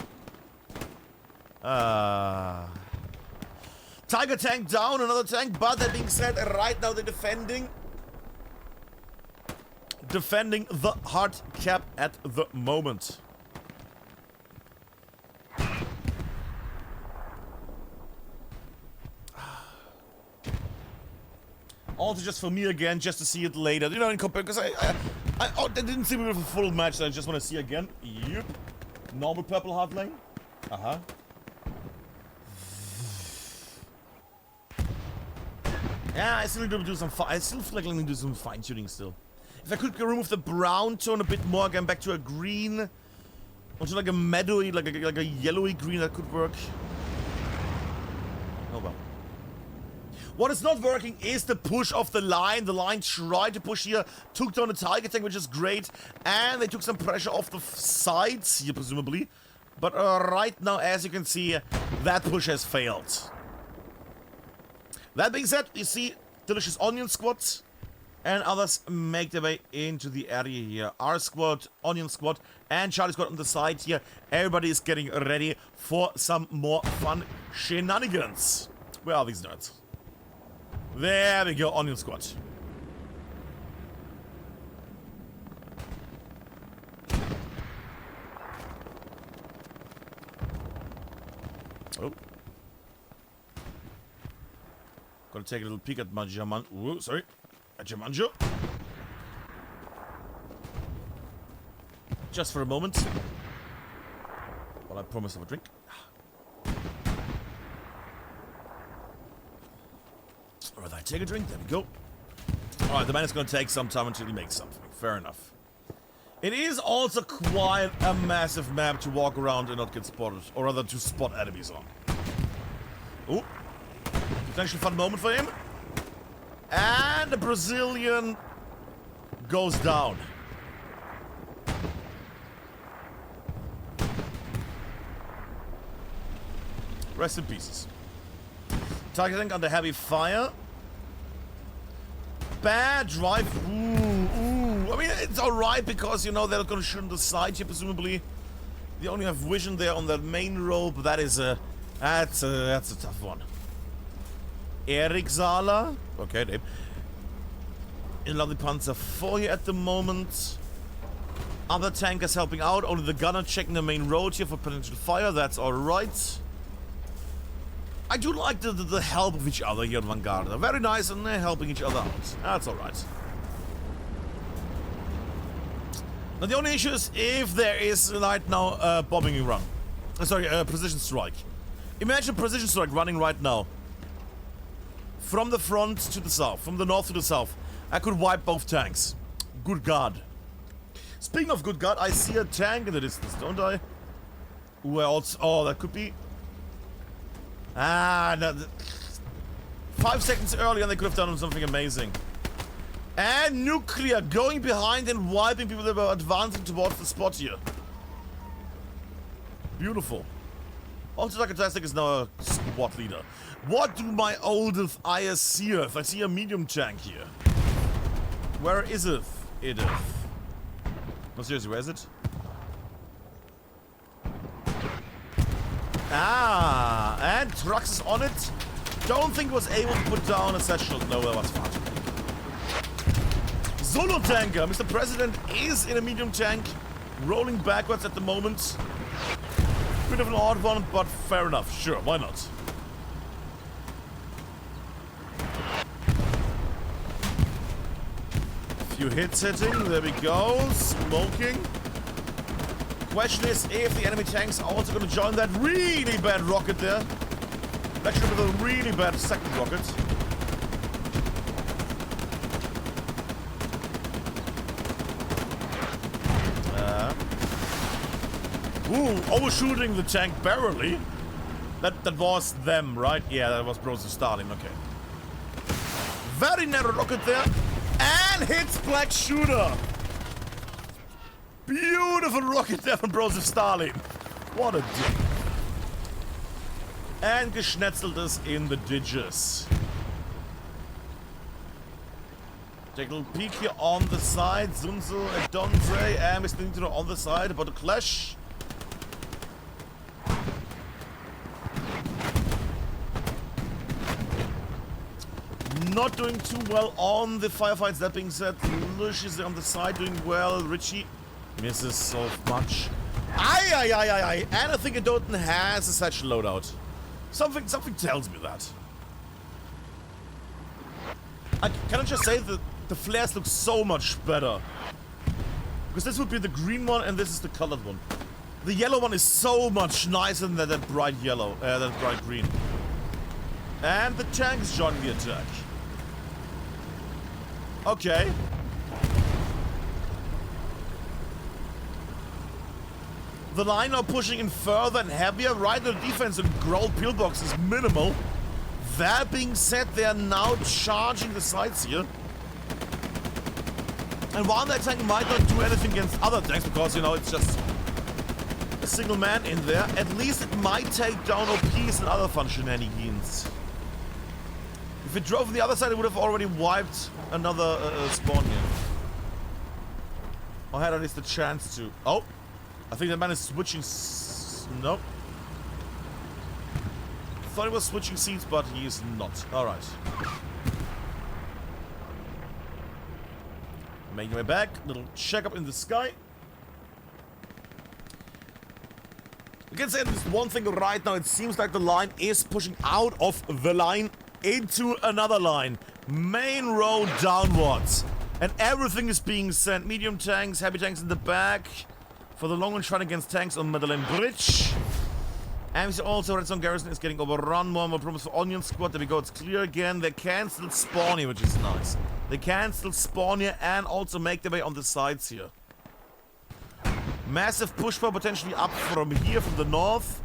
Tiger tank down, another tank, but that being said, right now they're defending the hard cap at the moment. Also just for me again, just to see it later, you know, in comparison, because I didn't see me with a full match, so I just want to see again. Yep. Normal Purple Heart Lane. Uh-huh. Yeah, I still need to do some. I still feel like I need to do some fine tuning still. If I could remove the brown tone a bit more, again back to a green, onto like a meadowy, like a yellowy green, that could work. Oh well. What is not working is the push of the line. The line tried to push here, took down the Tiger tank, which is great, and they took some pressure off the sides here, presumably. But right now, as you can see, that push has failed. That being said, you see Delicious Onion Squad and others make their way into the area here. Our squad, Onion Squad, and Charlie Squad on the side here. Everybody is getting ready for some more fun shenanigans. Where are these nerds? There we go, Onion Squad. Oh. Gotta take a little peek at my Jaman. Ooh, sorry. At Jamanjo. Just for a moment. While I promise of a drink. Alright, I take a drink. There we go. Alright, the man is gonna take some time until he makes something. Fair enough. It is also quite a massive map to walk around and not get spotted. Or rather, to spot enemies on. Ooh. Potentially fun moment for him. And the Brazilian goes down. Rest in pieces. Tiger tank under heavy fire. Bad drive. Ooh. I mean, it's alright because, you know, they're gonna shoot on the side here, presumably. They only have vision there on that main row, but that is a... That's a tough one. Erik Zala. Okay, name. In Lovely Panzer 4 here at the moment. Other tankers helping out. Only the gunner checking the main road here for potential fire. That's alright. I do like the help of each other here at Vanguard. They're very nice and they're helping each other out. That's alright. Now the only issue is if there is right now a bombing run. Sorry, precision strike. Imagine precision strike running right now. From the front to the south, from the north to the south. I could wipe both tanks. Good God. Speaking of good God, I see a tank in the distance, don't I? Who else? Oh, that could be... Ah, no, 5 seconds earlier they could have done something amazing. And nuclear going behind and wiping people that were advancing towards the spot here. Beautiful. Also, Fantastic is now a squad leader. What do my oldest eyes see? If I see a medium tank here. Where is it? It is. No, seriously, where is it? Ah, and Trucks is on it. Don't think was able to put down a satchel. No, that was far too late. Solo tanker. Mr. President is in a medium tank. Rolling backwards at the moment. Bit of an odd one, but fair enough. Sure, why not? Few hits hitting. There we go. Smoking. Question is if the enemy tanks are also going to join that really bad rocket there. Actually with a really bad second rocket. Overshooting the tank barely. That was them, right? Yeah, that was Brose Stalin, okay. Very narrow rocket there. And hits Black Shooter. Beautiful rocket there from Brose Stalin. What a dick. And geschnetzelt is in the ditches. Take a little peek here on the side. Zunzel and Donze and Mr. Nintendo on the side about the clash. Not doing too well on the firefights. That being said, Lush is on the side doing well. Richie misses so much. Aye. And I think Adoten has a satchel loadout. Something tells me that. Can I just say that the flares look so much better? Because this would be the green one and this is the colored one. The yellow one is so much nicer than that bright yellow, that bright green. And the tank is joining the attack. Okay. The line are pushing in further and heavier. Right, the defense and growl pillbox is minimal. That being said, they are now charging the sides here. And while that tank might not do anything against other tanks, because, you know, it's just a single man in there, at least it might take down OPs and other fun shenanigans. If it drove on the other side, it would have already wiped another spawn here. Or had at least the chance to. Oh, I think that man is switching. Nope. Thought he was switching seats, but he is not. Alright. Making my way back. Little check up in the sky. I can say this one thing right now. It seems like the line is pushing out of the line into another line. Main road downwards. And everything is being sent. Medium tanks, heavy tanks in the back. For the long range run against tanks on Madeleine Bridge. And we see also Redstone Garrison is getting overrun. More problems for Onion Squad. There we go. It's clear again. They can still spawn here, which is nice. They can still spawn here and also make their way on the sides here. Massive push power potentially up from here, from the north.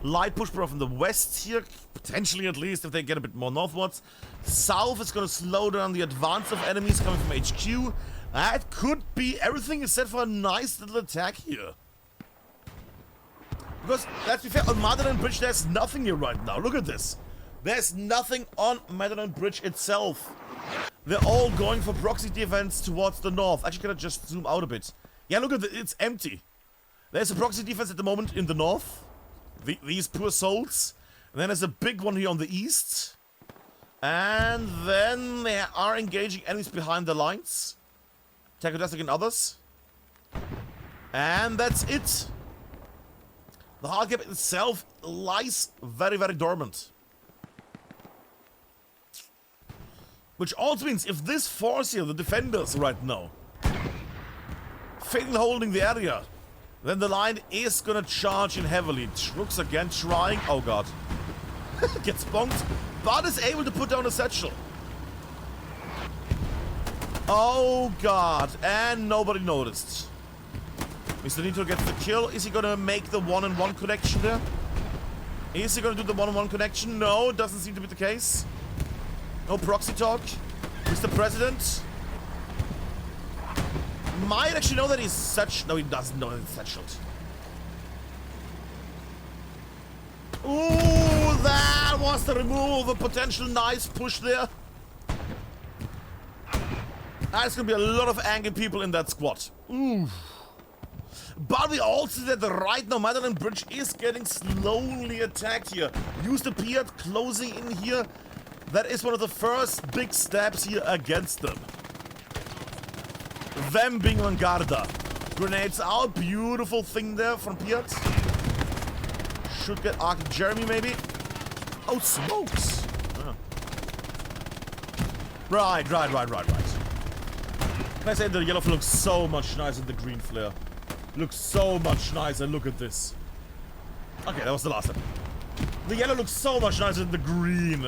Light push power from the west here. Potentially, at least, if they get a bit more northwards. South is going to slow down the advance of enemies coming from HQ. That could be. Everything is set for a nice little attack here. Because, let's be fair, on Madeleine Bridge there's nothing here right now. Look at this. There's nothing on Madeleine Bridge itself. They're all going for proxy defense towards the north. Actually, can I just zoom out a bit? Yeah, look at it. It's empty. There's a proxy defense at the moment in the north. These poor souls. And then there's a big one here on the east. And then they are engaging enemies behind the lines. Tacodastic and others. And that's it. The hard cap itself lies very, very dormant. Which also means if this force here, the defenders right now, failing holding the area, then the line is gonna charge in heavily. Trooks again trying. Oh god. Gets bonked, but is able to put down a satchel. Oh god, and nobody noticed. Mr. Nitro gets the kill. Is he gonna make the one-on-one connection there? Is he gonna do the one-on-one connection? No, doesn't seem to be the case. No proxy talk. Mr. President might actually know that he's such. No, he doesn't know that he's satcheled. Ooh, that was the removal of a potential nice push there. There's gonna be a lot of angry people in that squad. Ooh. But we also see that right now Madeleine Bridge is getting slowly attacked here. Use the Piat closing in here. That is one of the first big steps here against them. Them being Vanguarda. Grenades out. Beautiful thing there from Piat. Should get Arctic Jeremy maybe. Oh, smokes. Oh. Right. Can I say the yellow flare looks so much nicer than the green flare? Looks so much nicer. Look at this. Okay, that was the last time. The yellow looks so much nicer than the green.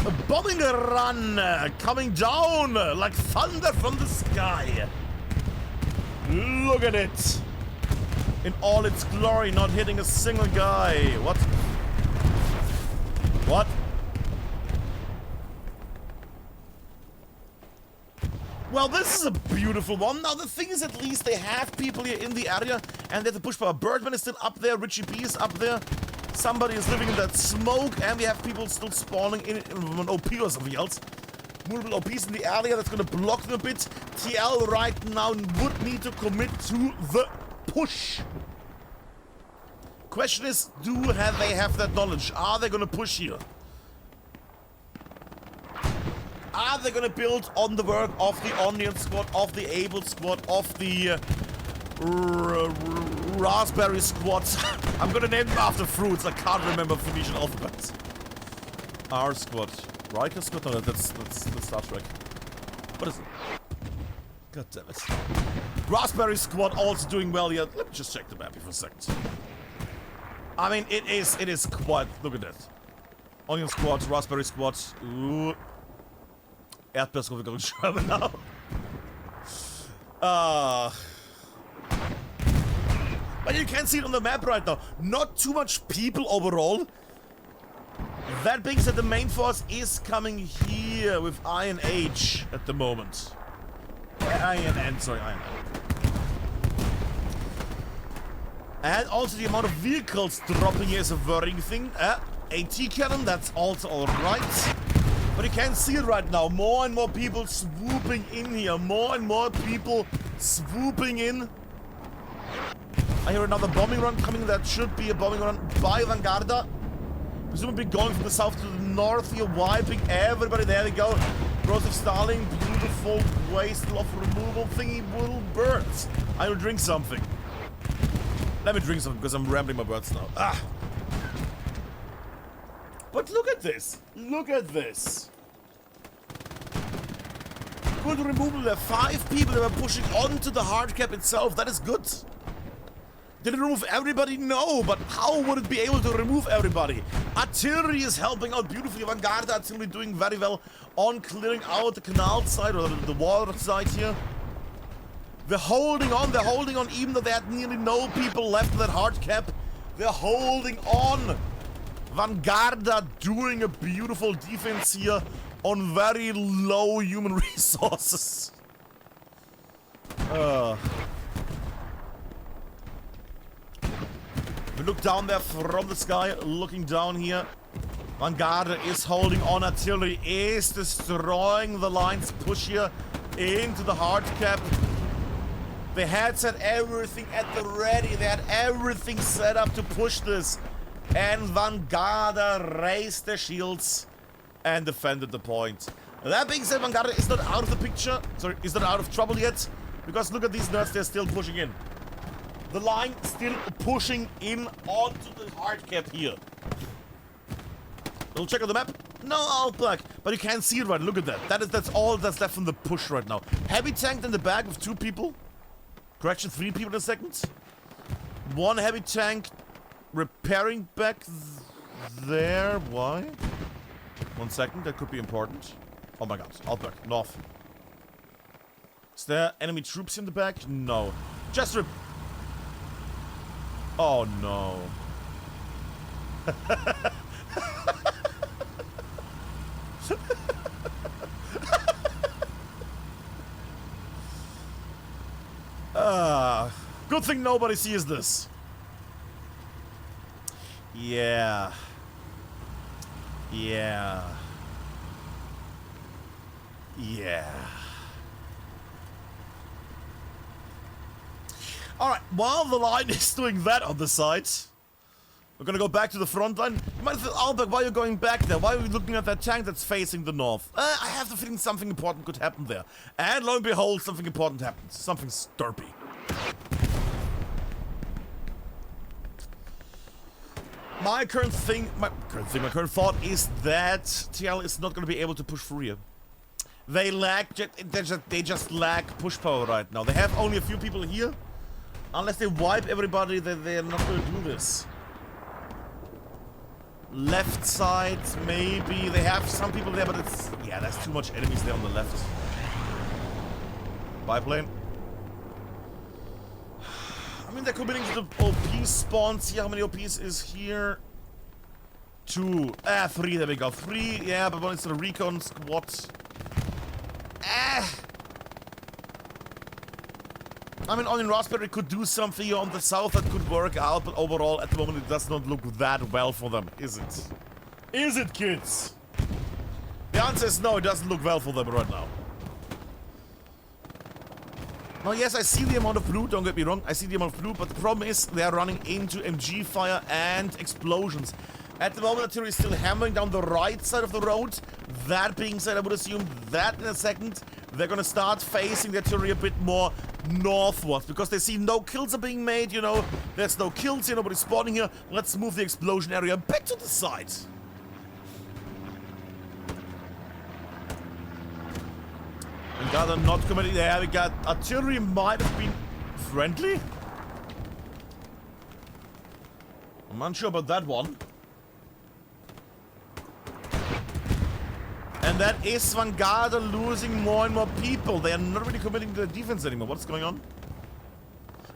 A bombing run coming down like thunder from the sky. Look at it. In all its glory, not hitting a single guy. What? What? Well, this is a beautiful one. Now, the thing is, at least they have people here in the area, and they have the push power. Birdman is still up there. Richie B is up there. Somebody is living in that smoke, and we have people still spawning in an OP or something else. Multiple OPs in the area. That's going to block them a bit. TL right now would need to commit to the push. Question is, do they have that knowledge? Are they going to push here? Are they going to build on the work of the Onion Squad, of the Able Squad, of the Raspberry Squad? I'm going to name them after fruits. I can't remember Phoenician alphabets. R Squad. Riker Squad? No, that's Star Trek. What is it? God damn it. Raspberry Squad also doing well here. Let me just check the map here for a second. I mean, it is quite... Look at that. Onion Squad, Raspberry Squad. Ooh. Erdbeer's going German now. But you can see it on the map right now. Not too much people overall. That being said, the main force is coming here with I and H at the moment. I and N, sorry, I and N. And also the amount of vehicles dropping here is a worrying thing. AT cannon, that's also alright. But you can see it right now. More and more people swooping in here. More and more people swooping in. I hear another bombing run coming. That should be a bombing run by VANGUARDA. Presumably going from the south to the north here, wiping everybody. There we go. Joseph Starling, beautiful waste of removal thingy will burn. I will drink something. Let me drink something because I'm rambling my words now. But look at this. Look at this. Good removal there. 5 people that were pushing onto the hard cap itself. That is good. Did it remove everybody? No, but how would it be able to remove everybody? Artillery is helping out beautifully. VANGUARDA artillery doing very well on clearing out the canal side or the water side here. They're holding on, even though they had nearly no people left in that hard cap. They're holding on. VANGUARDA doing a beautiful defense here on very low human resources. We look down there from the sky, looking down here. VANGUARDA is holding on. Artillery is destroying the lines. Push here into the hard cap. They had set everything at the ready. They had everything set up to push this. And VANGUARDA raised their shields and defended the point. That being said, VANGUARDA is not out of the picture. Sorry, is not out of trouble yet. Because look at these nerds, they're still pushing in. The line still pushing in onto the hard cap here. We'll check out the map. No, all black. But you can see it right. Look at that. That's all that's left from the push right now. Heavy tank in the back with 2 people. Correction, 3 people in a second. 1 heavy tank repairing back there. Why? 1 second, that could be important. Oh my god, Albert, north. Is there enemy troops in the back? No. Just oh no. Good thing nobody sees this. Yeah. Yeah. Alright, while the line is doing that on the side, we're gonna go back to the front line. You might think, Albert, why are you going back there? Why are we looking at that tank that's facing the north? I have the feeling something important could happen there. And lo and behold, something important happens. Something sturpy. My current thought is that TL is not going to be able to push through here. They just lack push power right now. They have only a few people here. Unless they wipe everybody, then they're not going to do this. Left side, maybe. They have some people there, but it's... yeah, there's too much enemies there on the left. Biplane. I mean, they're committing to the OP spawns here. How many OPs is here? 2. 3. There we go. 3. Yeah, but one is the recon squad. I mean, Onion Raspberry could do something here on the south that could work out, but overall, at the moment, it does not look that well for them, is it? Is it, kids? The answer is no, it doesn't look well for them right now. Now, yes, I see the amount of blue, don't get me wrong, I see the amount of blue, but the problem is they are running into MG fire and explosions. At the moment, artillery is still hammering down the right side of the road. That being said, I would assume that in a second, they're gonna start facing the artillery a bit more northwards, because they see no kills are being made, you know, there's no kills here, nobody's spawning here. Let's move the explosion area back to the side. VANGUARDA not committing there. We got artillery might have been friendly. I'm unsure about that one. And that is Vanguarda losing more and more people. They are not really committing to the defense anymore. What's going on?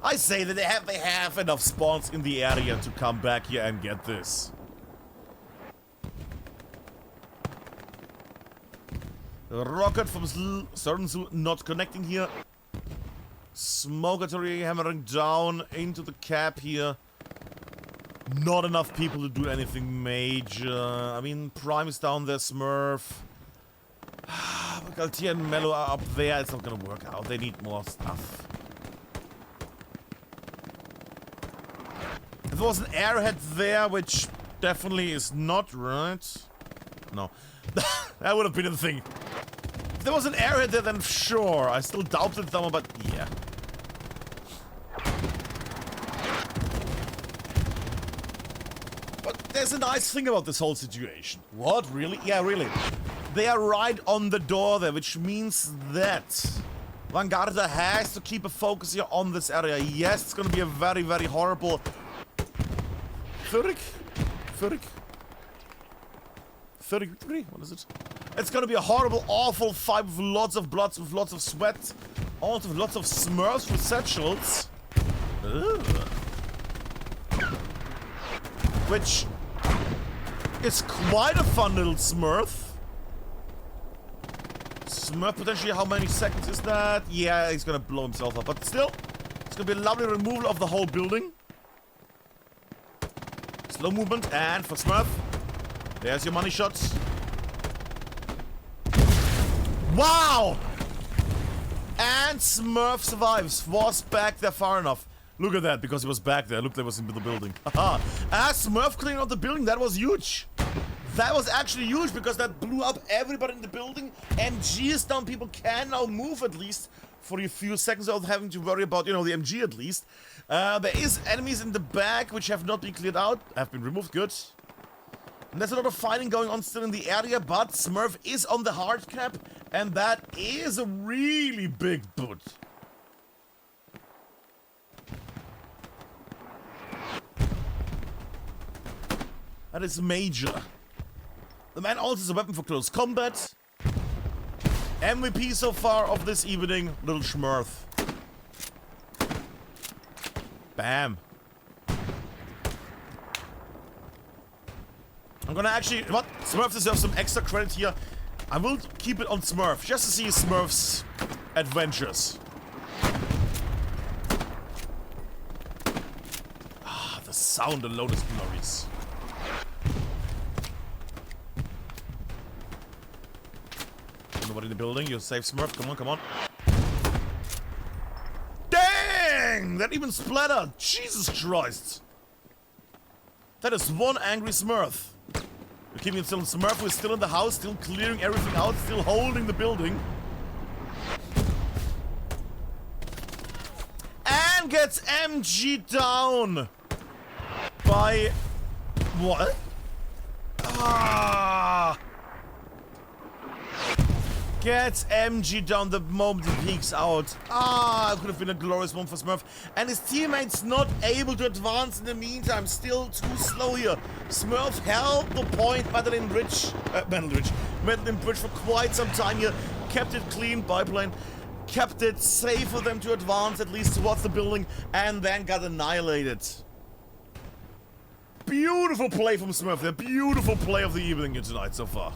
I say that they have enough spawns in the area to come back here and get this. The rocket from Certain not connecting here. Smoke artillery hammering down into the cap here. Not enough people to do anything major. I mean, Prime is down there, Smurf. Galtier and Mello are up there. It's not gonna work out. They need more stuff. If there was an airhead there, which definitely is not, right? No. That would have been the thing. If there was an airhead there, then sure. I still doubted someone, but yeah. But there's a nice thing about this whole situation. What? Really? Yeah, really. They are right on the door there, which means that Vanguarda has to keep a focus here on this area. Yes, it's gonna be a very, very horrible... What is it? It's gonna be a horrible, awful fight with lots of blood, with lots of sweat, also with lots of Smurfs with satchels. Ugh. Which is quite a fun little Smurf. Smurf potentially, how many seconds is that? Yeah, he's gonna blow himself up, but still, it's gonna be a lovely removal of the whole building. Slow movement, and for Smurf, there's your money shots. Wow! And Smurf survives. Was back there far enough. Look at that, because he was back there. Look, there was into the building. Haha. Smurf clearing out the building, that was huge. That was actually huge, because that blew up everybody in the building. MG is down. People can now move, at least, for a few seconds without having to worry about, you know, the MG at least. There is enemies in the back, which have not been cleared out. Have been removed, good. And there's a lot of fighting going on still in the area, but Smurf is on the hard cap, and that is a really big boot. That is major. The man also has a weapon for close combat. MVP so far of this evening, little Smurf. Bam. I'm gonna actually... What? Smurf deserves some extra credit here. I will keep it on Smurf, just to see Smurf's adventures. Ah, the sound alone is glorious. Nobody in the building, you're safe, Smurf. Come on, come on. Dang! That even splattered! Jesus Christ! That is one angry Smurf. We're keeping it still. Smurf who is still in the house, still clearing everything out, still holding the building. And gets MG down! By... what? Ah! Gets MG down the moment he peeks out. Ah, it could have been a glorious one for Smurf. And his teammates not able to advance in the meantime. Still too slow here. Smurf held the point. Madeline Bridge for quite some time here. Kept it clean, biplane. Kept it safe for them to advance at least towards the building. And then got annihilated. Beautiful play from Smurf. The beautiful play of the evening here tonight so far.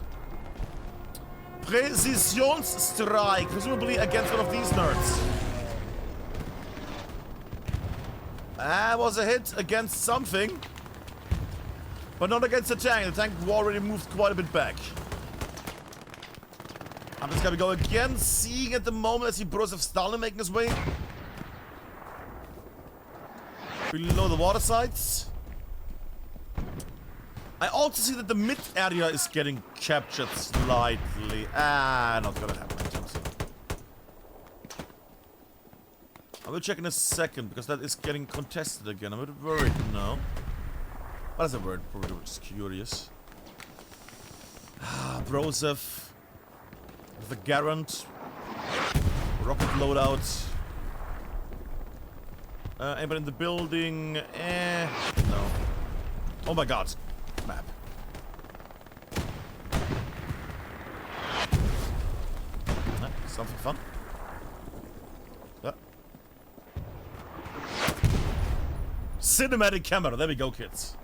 Präzisionsstrike, presumably against one of these nerds. That was a hit against something, but not against the tank. The tank already moved quite a bit back. I'm just gonna go again, seeing at the moment as he Broseph Stalin making his way below the water sites. I also see that the mid area is getting captured slightly. Ah, not gonna happen. I will check in a second, because that is getting contested again. I'm a bit worried now. What is that word? Probably just curious. Ah, Broseph. With the Garant. Rocket loadout. Anybody in the building? No. Oh my god. Map. Something fun. Yeah. Cinematic camera. There we go, kids.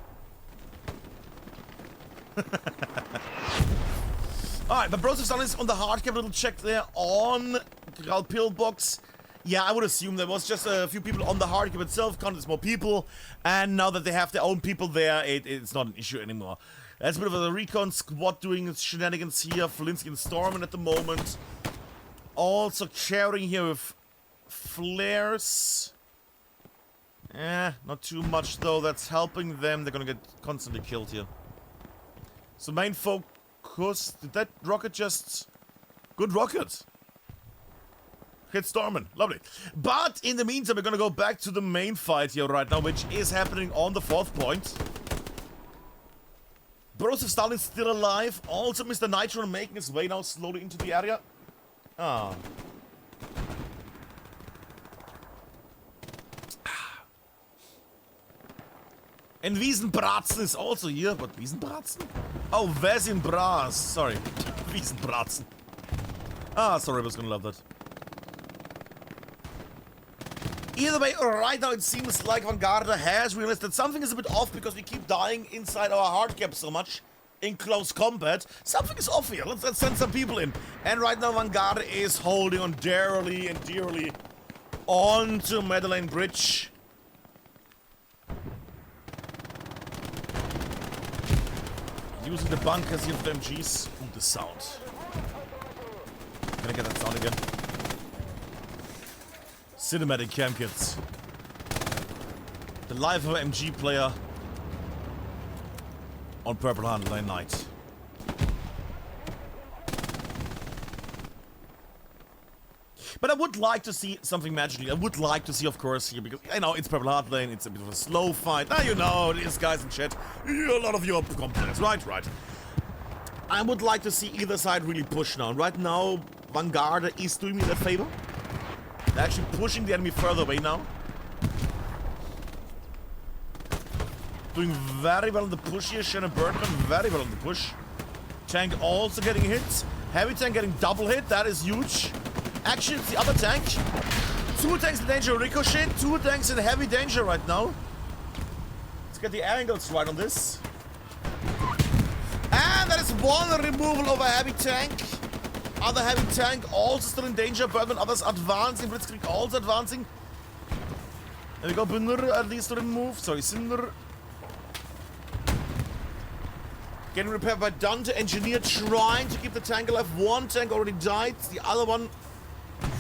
Alright, but Bros is on the hard cap. Little check there on the pillbox. Yeah, I would assume there was just a few people on the hard cap itself. Counted more people. And now that they have their own people there, it's not an issue anymore. That's a bit of a recon squad doing its shenanigans here. Flinsky and Stormin at the moment. Also carrying here with flares. Not too much though. That's helping them. They're gonna get constantly killed here. So main focus. Did that rocket just... Good rocket. Hit Stormin. Lovely. But in the meantime, we're gonna go back to the main fight here right now, which is happening on the 4th point. Broseph Stalin's still alive. Also, Mr. Nitro making his way now slowly into the area. Ah. And Wiesenbratzen is also here. What, Wiesenbratzen? Oh, Wesenbras. Sorry. Wiesenbratzen. Ah, sorry, I was gonna love that. Either way, right now it seems like VANGUARDA has realized that something is a bit off because we keep dying inside our hard cap so much in close combat. Something is off here. Let's send some people in. And right now VANGUARDA is holding on dearly and dearly onto Madeleine Bridge. Using the bunkers here for the MGs. Ooh, the sound. Can I get that sound again? Cinematic cam kits. The life of an MG player on Purple Heart Lane Night. But I would like to see something magically. I would like to see, of course, here, because I know it's Purple Heart Lane, it's a bit of a slow fight. Now you know, these guys in chat, a lot of you are complaints, right? I would like to see either side really push now. And right now, VANGUARDA is doing me that favor. They're actually pushing the enemy further away now. Doing very well on the push here. Shannon Bergman very well on the push. Tank also getting hit. Heavy tank getting double hit. That is huge. Actually, it's the other tank. 2 tanks in danger. Ricochet. 2 tanks in heavy danger right now. Let's get the angles right on this. And that is 1 removal of a heavy tank. Other heavy tank also still in danger. Bergman, others advancing. Blitzkrieg also advancing. There we go. Bünder at least to remove. Sorry, Cinder. Getting repaired by Dante. Engineer trying to keep the tank alive. 1 tank already died. The other one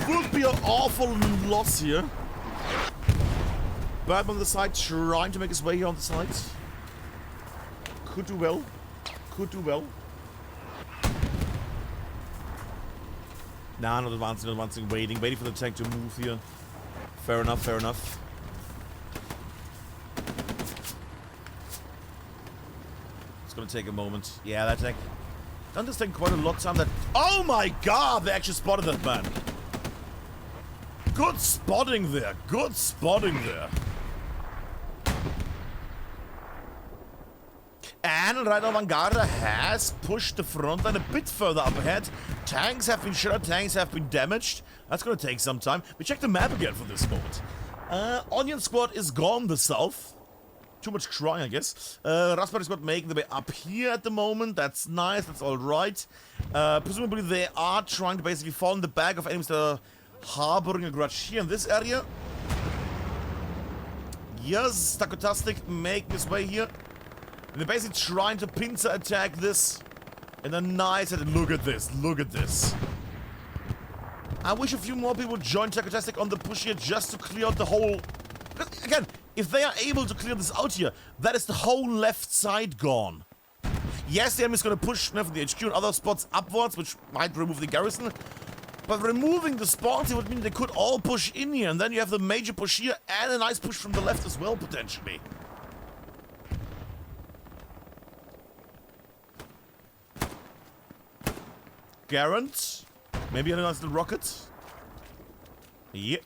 would be an awful loss here. Bergman on the side trying to make his way here on the side. Could do well. Could do well. Nah, not advancing, waiting for the tank to move here. Fair enough, fair enough. It's gonna take a moment. Yeah, that tank. Doesn't this take quite a lot of time that... Oh my god, they actually spotted that man. Good spotting there, good spotting there. And right now VANGUARDA has pushed the front line a bit further up ahead. Tanks have been shot, tanks have been damaged. That's gonna take some time. We check the map again for this moment. Onion Squad is gone the south. Too much crying, I guess. Raspberry Squad making the way up here at the moment. That's nice, that's alright. Presumably they are trying to basically fall in the bag of enemies that are harboring a grudge here in this area. Yes, Takotastic making his way here. And they're basically trying to pincer attack this. And a nice... Look at this. Look at this. I wish a few more people would join Takotastic on the push here just to clear out the whole... Because, again, if they are able to clear this out here, that is the whole left side gone. Yes, the enemy is going to push from the HQ and other spots upwards, which might remove the garrison. But removing the spawns here would mean they could all push in here. And then you have the major push here and a nice push from the left as well, potentially. Garant. Maybe a nice little rocket. Yeah.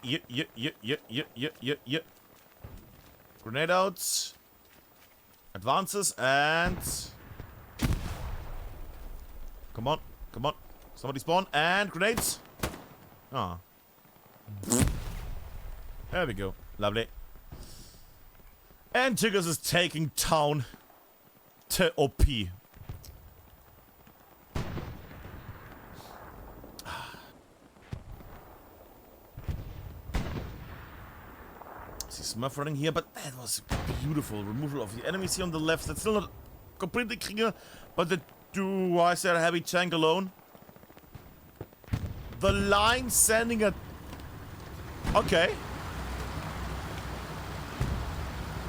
Grenade out. Advances and... Come on. Somebody spawn. And grenades. Ah. There we go. Lovely. And Tigers is taking town to OP. See Smurf running here, but that was beautiful. Removal of the enemies here on the left. That's still not completely clear, but why is there a heavy tank alone? The line sending a... Okay.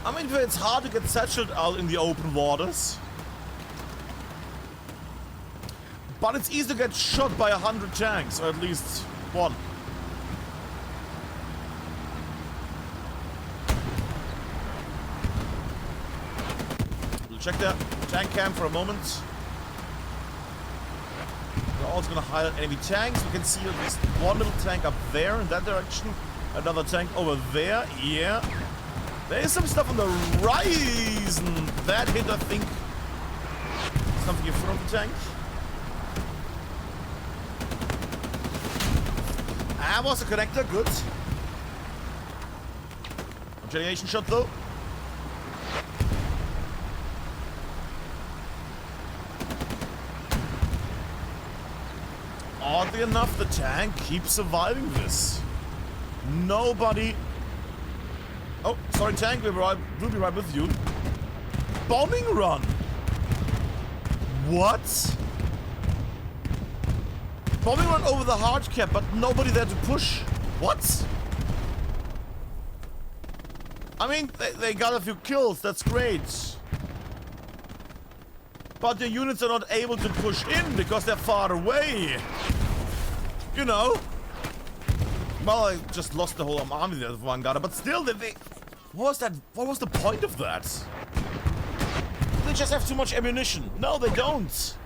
I mean, it's hard to get satchelled out in the open waters. But it's easy to get shot by 100 tanks, or at least one. We'll check the tank cam for a moment. We're also gonna highlight enemy tanks. We can see at least one little tank up there in that direction. Another tank over there. Yeah. There is some stuff on the horizon. That hit, I think, something in front of the tank. That was a connector, good. Generation shot though. Oddly enough, the tank keeps surviving this. Nobody... Oh, sorry tank, we'll be right with you. Bombing run! What? Bombing run over the hard cap, but nobody there to push. What? I mean, they got a few kills, that's great. But the units are not able to push in because they're far away. You know? Well, I just lost the whole army there of VANGUARDA, but still, what was that? What was the point of that? They just have too much ammunition. No, they don't.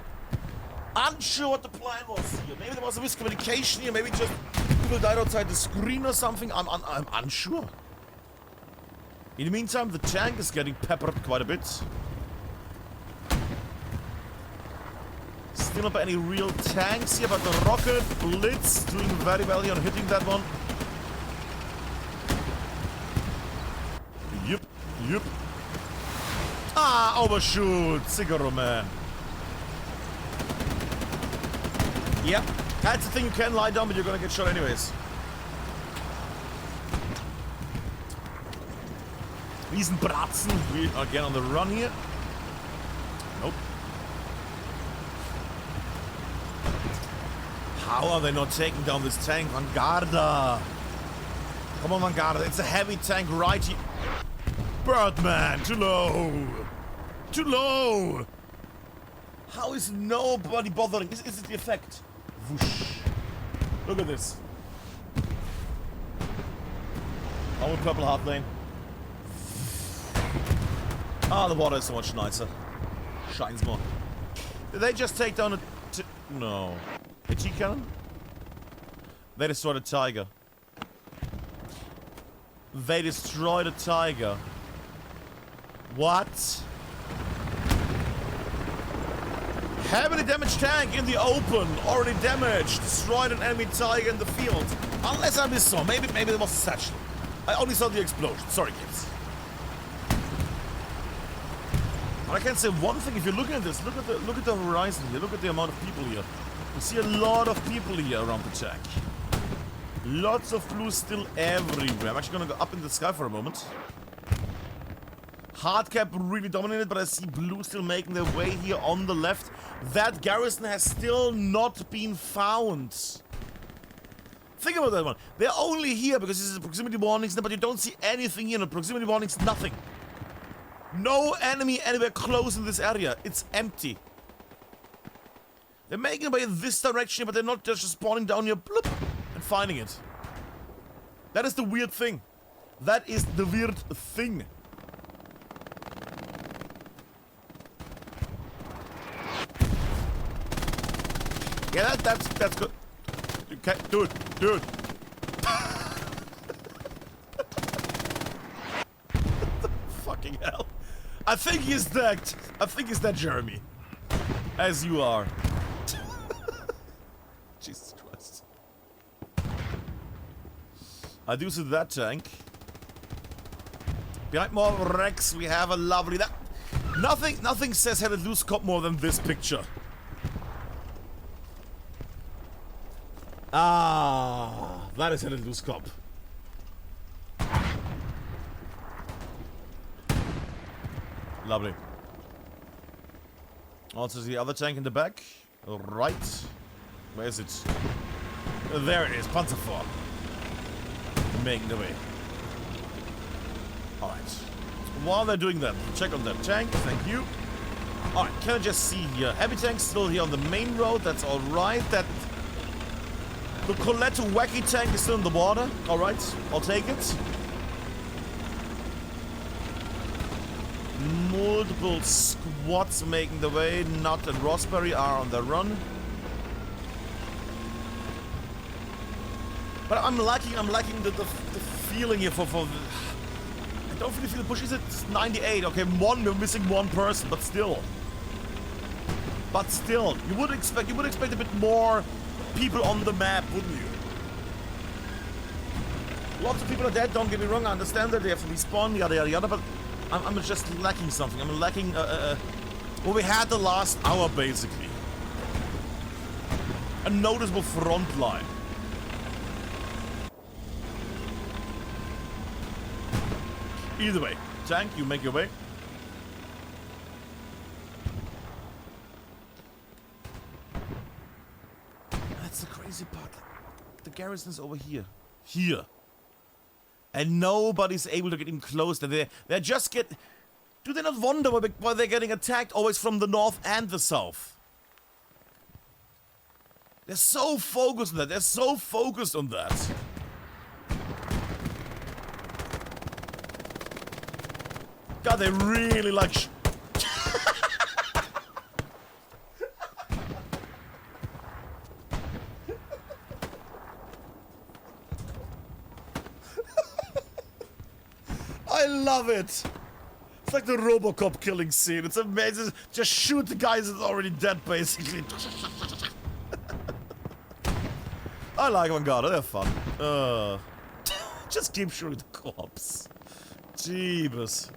Unsure what the plan was here. Maybe there was a miscommunication here. Maybe just people died outside the screen or something. I'm unsure. In the meantime, the tank is getting peppered quite a bit. Still not by any real tanks here, but the rocket blitz doing very well here on hitting that one. Yep. Ah, overshoot, Cigaro man. Yep, that's the thing, you can lie down, but you're gonna get shot anyways. Riesenbratzen, we are again on the run here. Nope. How are they not taking down this tank? VANGUARDA! Come on, VANGUARDA, it's a heavy tank right here. Birdman, too low! Too low! How is nobody bothering? Is it the effect? Whoosh. Look at this. Oh, purple hard lane. Ah, the water is so much nicer. Shines more. Did they just take down a... No. A T-cannon? They destroyed a tiger. They destroyed a tiger. What? Heavily damaged tank in the open. Already damaged. Destroyed an enemy tiger in the field. Unless I missed some. Maybe there was a satchel. I only saw the explosion. Sorry, kids. But I can say one thing. If you're looking at this, look at the horizon here. Look at the amount of people here. You see a lot of people here around the tank. Lots of blue still everywhere. I'm actually gonna go up in the sky for a moment. Hardcap really dominated, but I see blue still making their way here on the left. That garrison has still not been found. Think about that one. They're only here because this is proximity warnings, but you don't see anything here. No proximity warnings, nothing. No enemy anywhere close in this area. It's empty. They're making their way in this direction, but they're not just spawning down here, bloop, and finding it. That is the weird thing. That is the weird thing. Yeah, that's good. Okay, dude. Fucking hell. I think he's that Jeremy. As you are. Jesus Christ. I do see that tank. Behind more wrecks, we have a lovely... Nothing says Hell Let Loose cop more than this picture. Ah, that is Hell Let Loose cop. Lovely. Also the other tank in the back. Right. Where is it? There it is, Panzerfahr. Making the way. Alright. While they're doing that, check on that tank, thank you. Alright, can I just see here? Heavy tank still here on the main road, that's alright. That the Colette Wacky tank is still in the water. Alright, I'll take it. Multiple squads making the way. Nut and Raspberry are on the run. But I'm lacking the feeling here for I don't really feel the push. Is it 98? Okay, we're missing one person, but still. You would expect a bit more people on the map, wouldn't you? Lots of people are dead, don't get me wrong, I understand that they have to respawn, yada yada yada, but I'm just lacking something. I'm lacking what we had the last hour, basically. A noticeable front line. Either way, tank, you make your way. That's the crazy part. The garrison's over here. Here. And nobody's able to get him close. They just get... Do they not wonder why they're getting attacked always from the north and the south? They're so focused on that. They're so focused on that. God, they really like... I love it! It's like the RoboCop killing scene. It's amazing. Just shoot the guys that's already dead, basically. I like Vanguarda. They're fun. Just keep shooting the corpse. Jeebus.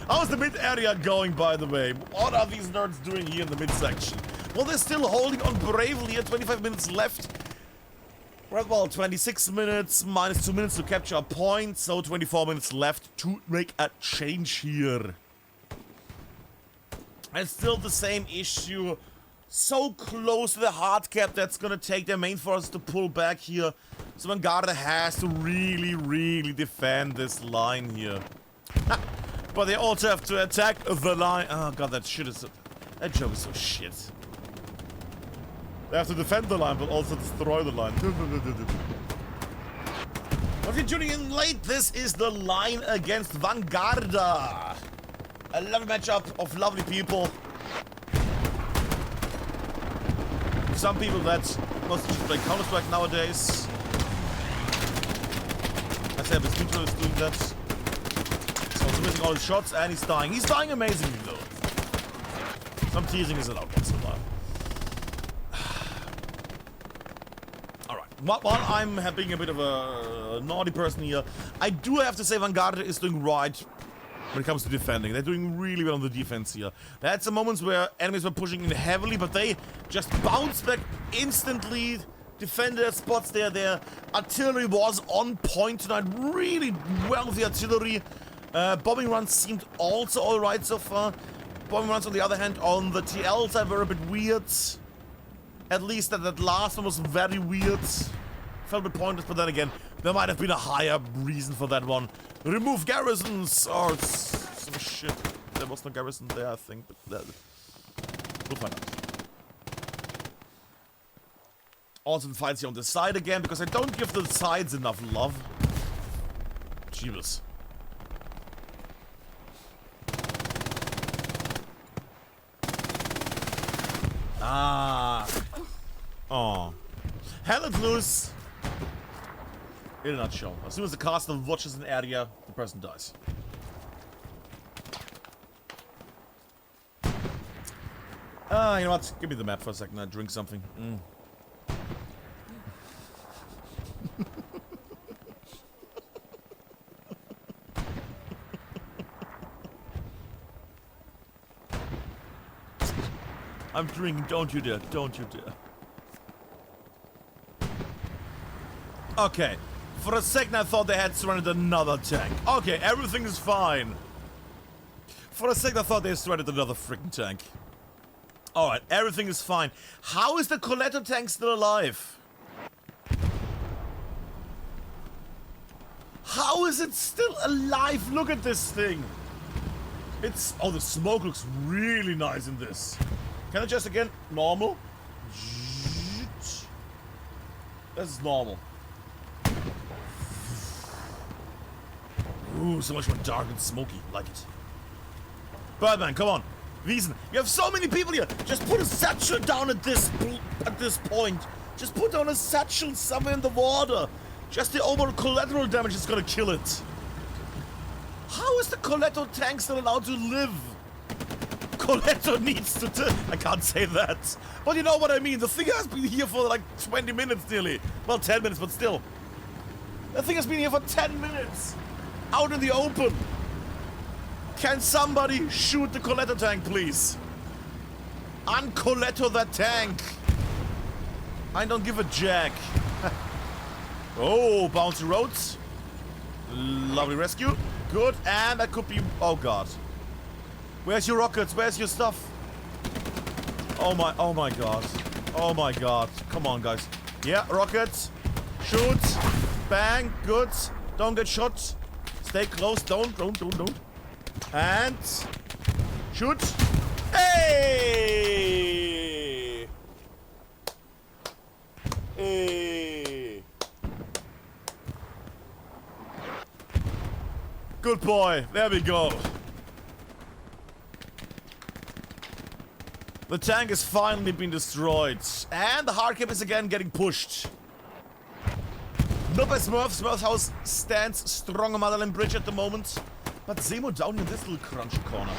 How's the mid area going, by the way? What are these nerds doing here in the mid section? Well, they're still holding on bravely here. 25 minutes left. Well, 26 minutes, minus 2 minutes to capture a point, so 24 minutes left to make a change here. And still the same issue. So close to the hard cap that's gonna take their main forces to pull back here. So Vanguarda has to really defend this line here. But they also have to attack the line. Oh god, that shit is... That joke is so shit. They have to defend the line, but also destroy the line. If you're tuning in late, this is the line against Vanguarda. A lovely matchup of lovely people. Some people that mostly just play Counter-Strike nowadays. I said, this neutral is doing that. He's also missing all his shots, and he's dying. He's dying amazingly, though. Some teasing is allowed once in a while. While I'm being a bit of a naughty person here, I do have to say Vanguarda is doing right when it comes to defending. They're doing really well on the defense here. They had some moments where enemies were pushing in heavily, but they just bounced back instantly, defended their spots there. Their artillery was on point tonight, really well with the artillery. Bombing runs seemed also alright so far. Bombing runs, on the other hand, on the TL side were a bit weird. At least that last one was very weird. Felt a bit pointless, but then again, there might have been a higher reason for that one. Remove garrisons or some shit. There was no garrison there, I think, but we'll find out. Also, the fights here on the side again, because I don't give the sides enough love. Jeebus. Ah. Oh. Hell Let Loose. In a nutshell. As soon as the caster watches an area, the person dies. You know what? Give me the map for a second. I'll drink something. I'm drinking. Don't you dare. Don't you dare. Okay. For a second I thought they had surrendered another tank. Okay, everything is fine. For a second I thought they surrendered another freaking tank. Alright, everything is fine. How is the Coletto tank still alive? How is it still alive? Look at this thing. It's... Oh, the smoke looks really nice in this. Can I just again... Normal? This is normal. Ooh, so much more dark and smoky. Like it. Birdman, come on. Wiesen, you have so many people here. Just put a satchel down at this point. Just put down a satchel somewhere in the water. Just the overall collateral damage is gonna kill it. How is the Coletto tank still allowed to live? Coletto needs to... I can't say that. But you know what I mean. The thing has been here for like 20 minutes nearly. Well, 10 minutes, but still. The thing has been here for 10 minutes. Out in the open. Can somebody shoot the Coletto tank, please? Uncoletto that tank. I don't give a jack. Oh, bouncy roads. Lovely rescue. Good, and that could be... Oh, God. Where's your rockets? Where's your stuff? Oh, my God. Oh, my God. Come on, guys. Yeah, rockets. Shoot. Bang. Good. Don't get shot. Stay close. Don't. And... Shoot. Hey! Hey! Good boy. There we go. The tank has finally been destroyed. And the hardcap is again getting pushed. Not by Smurf. Smurf's house stands strong on Motherland Bridge at the moment. But Zemo down in this little crunchy corner.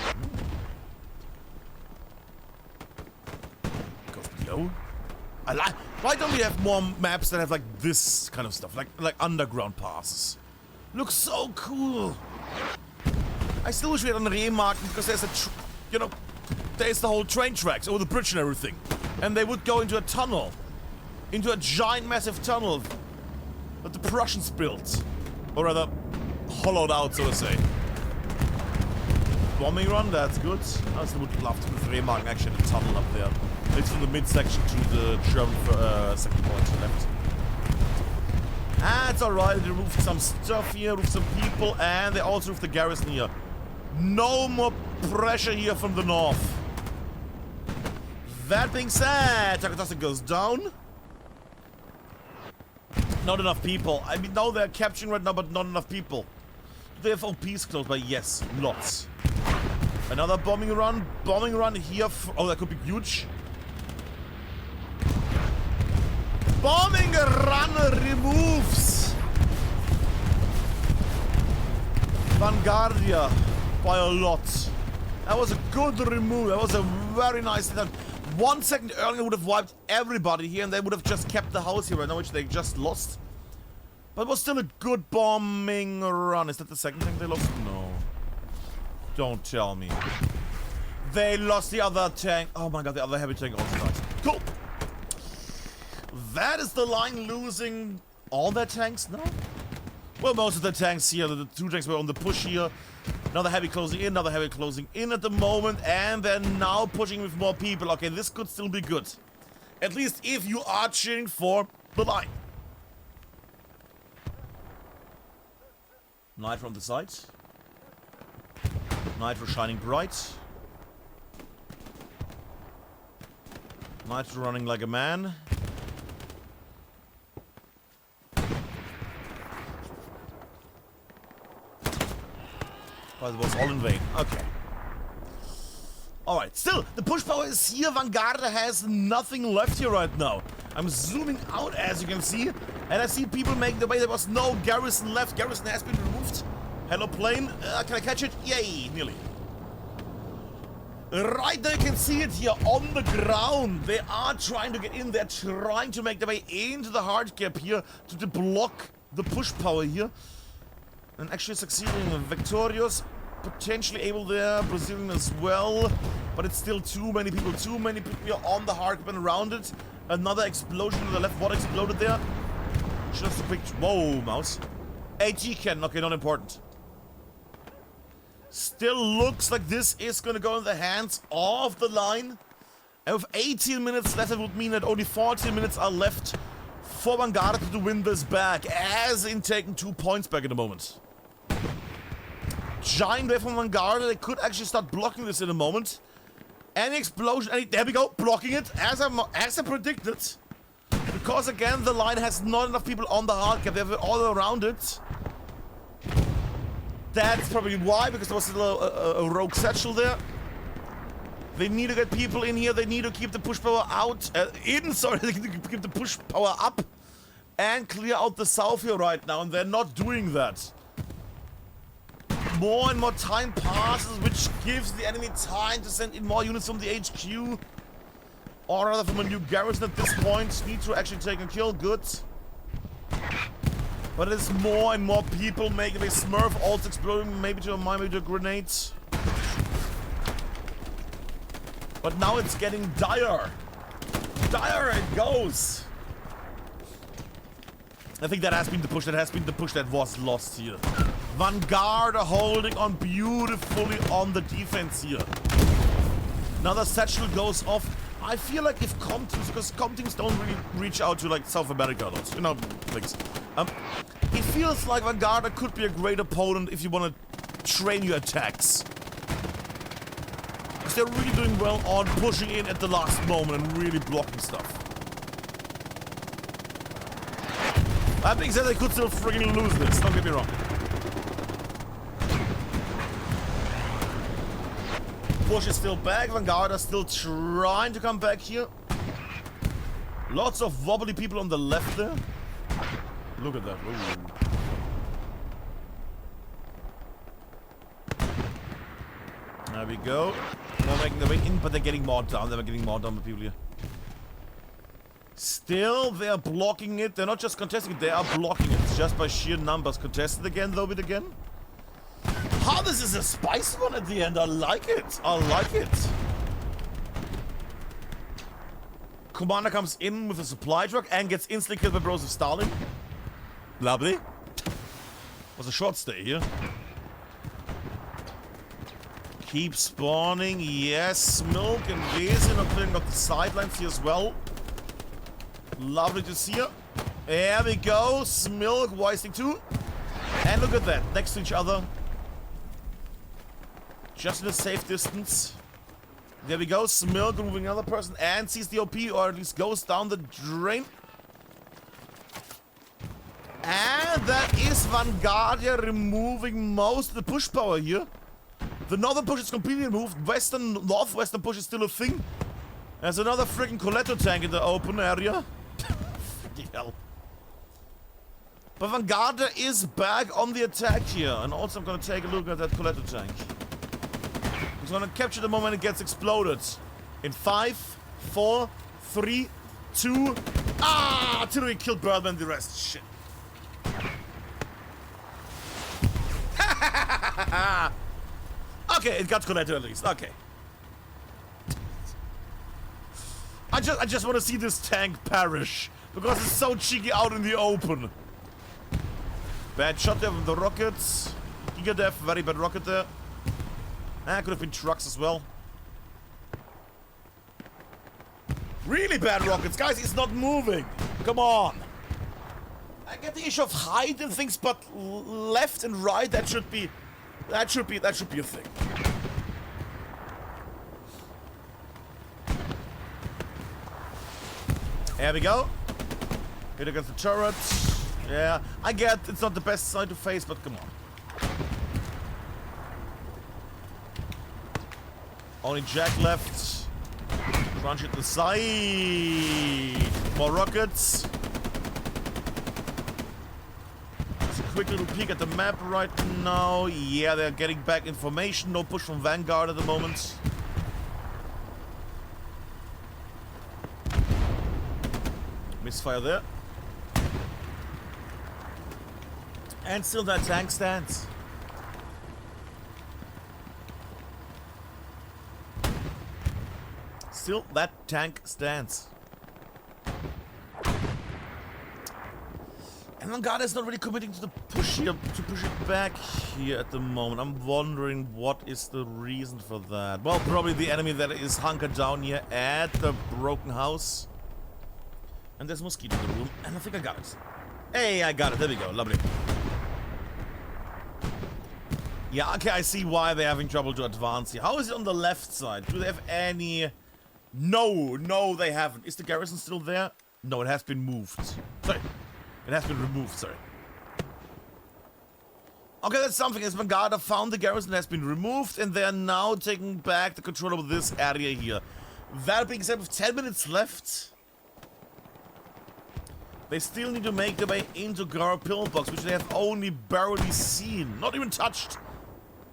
Goes below. I like. Why don't we have more maps that have like this kind of stuff? Like underground passes. Looks so cool. I still wish we had on Remagen because there's a, you know, there's the whole train tracks over the bridge and everything. And they would go into a tunnel. Into a giant massive tunnel that the Prussians built. Or rather, hollowed out, so to say. Bombing run, that's good. I still would love to with Remagen actually the tunnel up there. It's from the midsection to the German second point to the left. Ah, it's alright, they removed some stuff here, removed some people, and they also removed the garrison here. No more pressure here from the north. That being said, Takatosa goes down. Not enough people. I mean, no, they're capturing right now, but not enough people. Do they have OPs close by? Yes, lots. Another bombing run here. Oh, that could be huge. Bombing run removes Vanguardia by a lot. That was a good remove. That was a very nice thing. 1 second earlier would have wiped everybody here and they would have just kept the house here right now, which they just lost. But it was still a good bombing run. Is that the second thing they lost? No. Don't tell me. They lost the other tank. Oh my god, the other heavy tank also died. Cool. That is the line losing all their tanks now? Well, most of the tanks here, the two tanks were on the push here. Another heavy closing in, another heavy closing in at the moment, and they're now pushing with more people. Okay, this could still be good. At least if you are cheering for the line. Night from the side. Nitro shining bright. Nitro running like a man. But it was all in vain. Okay. Alright, still, the push power is here. Vanguardia has nothing left here right now. I'm zooming out, as you can see. And I see people making the way. There was no garrison left. Garrison has been removed. Hello, plane. Can I catch it? Yay, nearly. Right there, you can see it here on the ground. They are trying to get in. They're trying to make their way into the hard gap here to block the push power here. And actually succeeding. Victorious. potentially able there. Brazilian as well. But it's still too many people. Too many people on the hard and around it. Another explosion to the left. What exploded there? Just a quick... Whoa, mouse. AT cannon. Okay, not important. Still looks like this is going to go in the hands of the line. And with 18 minutes left, it would mean that only 14 minutes are left for Vanguarda to win this back, as in taking 2 points back in the moment. Giant wave from Vanguarda. They could actually start blocking this in a moment. Any explosion, there we go, blocking it, as I predicted. Because again, the line has not enough people on the hard cap, they have it all around it. That's probably why, because there was a rogue satchel there. They need to get people in here, they need to keep the push power out, they need to keep the push power up and clear out the south here right now, and they're not doing that. More and more time passes, which gives the enemy time to send in more units from the HQ. Or rather from a new garrison at this point. Need to actually take a kill, good. But it's more and more people making a Smurf ult exploding, maybe to a mine, maybe to a grenade. But now it's getting dire. Dire it goes. I think that has been the push, that was lost here. Vanguarda holding on beautifully on the defense here. Another satchel goes off. I feel like if comp teams, because comp teams don't really reach out to like South America a lot, you know, things. It feels like Vanguarda could be a great opponent if you want to train your attacks. Because they're really doing well on pushing in at the last moment and really blocking stuff. That being said, they could still friggin' lose this, don't get me wrong. Push is still back, Vanguarda still trying to come back here. Lots of wobbly people on the left there. Look at that. Ooh. There we go. They're making their way in, but they're getting more down. They're getting more down with people here. Still, they're blocking it. They're not just contesting it, they are blocking it. Just by sheer numbers. Contested again, though, bit again. Oh, this is a spicy one at the end. I like it. I like it. Commander comes in with a supply truck and gets instantly killed by Bros of Stalin. Lovely. Was a short stay here. Keep spawning. Yes, Milk and Wesin are clearing up the sidelines here as well. Lovely to see her. There we go. Smilk wasting too. And look at that. Next to each other. Just in a safe distance. There we go. Smilk removing another person and sees the OP, or at least goes down the drain. And that is Vanguardia removing most of the push power here. The northern push is completely removed. Northwestern push is still a thing. There's another freaking Coletto tank in the open area. Freaking hell. But Vanguardia is back on the attack here. And also I'm gonna take a look at that Coletto tank. He's gonna capture the moment it gets exploded. In 5, 4, 3, 2. Ah! Artillery killed Birdman, the rest. Shit. Okay, it got Coletto at least. Okay. I just want to see this tank perish. Because it's so cheeky out in the open. Bad shot there from the rockets. Giga Death, very bad rocket there. Ah, could have been trucks as well. Really bad rockets. Guys, it's not moving. Come on. I get the issue of height and things, but left and right, that should be a thing. There we go. Hit against the turret. Yeah, I get it's not the best side to face, but come on. Only Jack left. Crunch at the side. More rockets. Just a quick little peek at the map right now. Yeah, they're getting back information. No push from Vanguard at the moment. Misfire there. And still that tank stands. still, that tank stands. And Vanguarda is not really committing to the push here, to push it back here at the moment. I'm wondering what is the reason for that. Well, probably the enemy that is hunkered down here at the broken house. And there's a mosquito in the room, and I think I got it. Hey, I got it. There we go. Lovely. Yeah, okay, I see why they're having trouble to advance here. How is it on the left side? Do they have any... No, they haven't. Is the garrison still there? No, it has been moved. Sorry. It has been removed, sorry. Okay, that's something. As Vanguarda found the garrison has been removed, and they're now taking back the control over this area here. That being said, with 10 minutes left, they still need to make their way into Gara Pillbox, which they have only barely seen. Not even touched.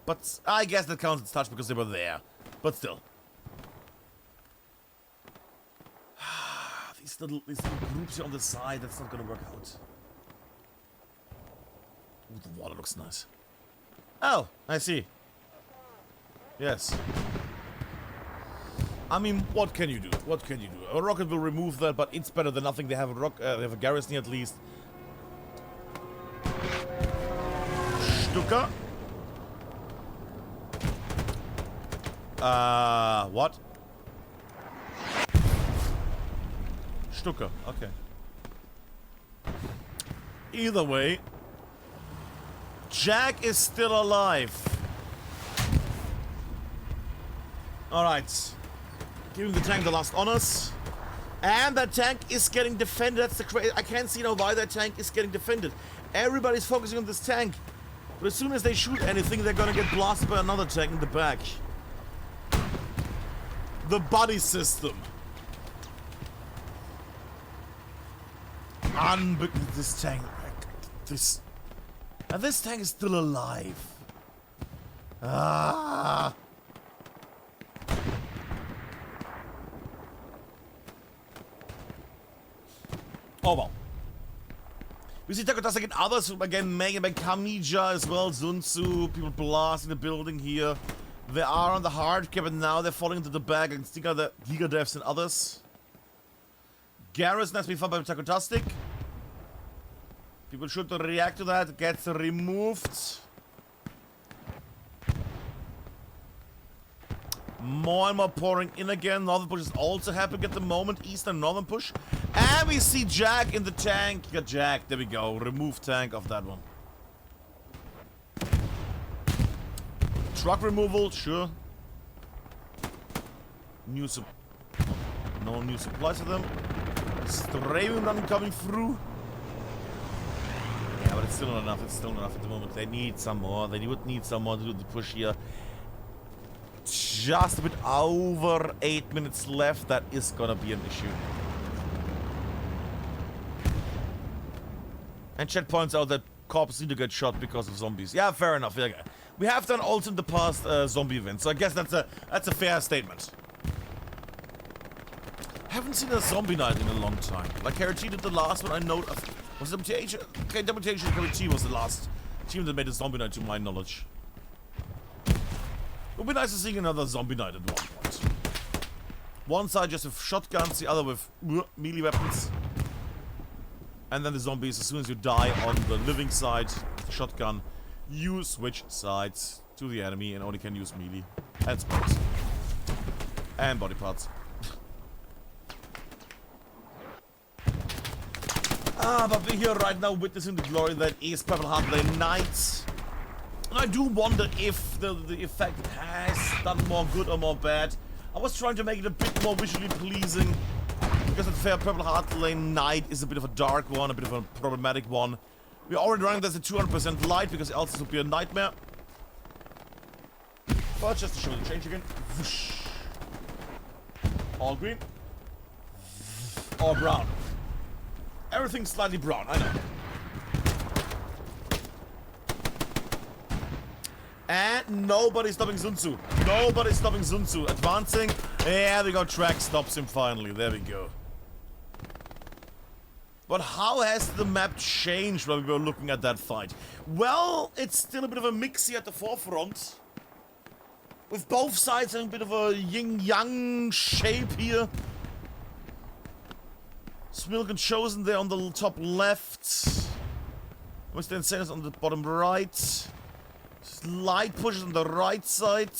But I guess that counts as touched because they were there. But still. These little groups here on the side, that's not gonna work out. Ooh, the water looks nice. Oh, I see. Yes. I mean, what can you do? What can you do? A rocket will remove that, but it's better than nothing. They have a they have a garrison here at least. Stuka. What? Stuka, okay. Either way, Jack is still alive. Alright. Giving the tank the last honors. And that tank is getting defended. That's the crazy. I can't see now why that tank is getting defended. Everybody's focusing on this tank. But as soon as they shoot anything, they're gonna get blasted by another tank in the back. The buddy system. This tank. And this tank is still alive. Ah. Oh well. We see Takotasek and others again making by Kamija as well, Sun Tzu, people blasting the building here. They are on the hard cap and now they're falling into the bag and Giga Devs and others. Garrison has been found by Takotastic. People should react to that, it gets removed. More and more pouring in again. Northern push is also happening at the moment. Eastern northern push. And we see Jack in the tank. Got Jack. There we go. Remove tank of that one. Truck removal. Sure. No new supplies for them. Straven run coming through. Yeah, but it's still not enough. It's still not enough at the moment. They need some more. They would need some more to do the push here. Just a bit over 8 minutes left. That is gonna be an issue. And chat points out that cops need to get shot because of zombies. Yeah, fair enough. Yeah, we have done also in the past zombie events, so I guess that's a fair statement. Haven't seen a zombie night in a long time. Like KRT did the last one. I know. Was it WTH? Okay, WTH and KRT was the last team that made a zombie night, to my knowledge. It would be nice to see another zombie night at one point. One side just with shotguns, the other with melee weapons. And then the zombies, as soon as you die on the living side, the shotgun, you switch sides to the enemy and only can use melee. And spells. And body parts. But we're here right now witnessing the glory that is Purple Heart Lane Knights. And I do wonder if the effect has done more good or more bad. I was trying to make it a bit more visually pleasing. Because it's fair, Purple Heart Lane Knight is a bit of a dark one, a bit of a problematic one. We're already running this at 200% light because else this would be a nightmare. But just to show the change again. Whoosh. All green. All brown. Everything's slightly brown, I know. And nobody's stopping Sun Tzu. Nobody's stopping Sun Tzu. Advancing. Yeah, we got track stops him finally. There we go. But how has the map changed while we were looking at that fight? Well, it's still a bit of a mix here at the forefront. With both sides having a bit of a yin-yang shape here. Smilk and Chosen there on the top left. Mr. Insane is on the bottom right. Slight pushes on the right side.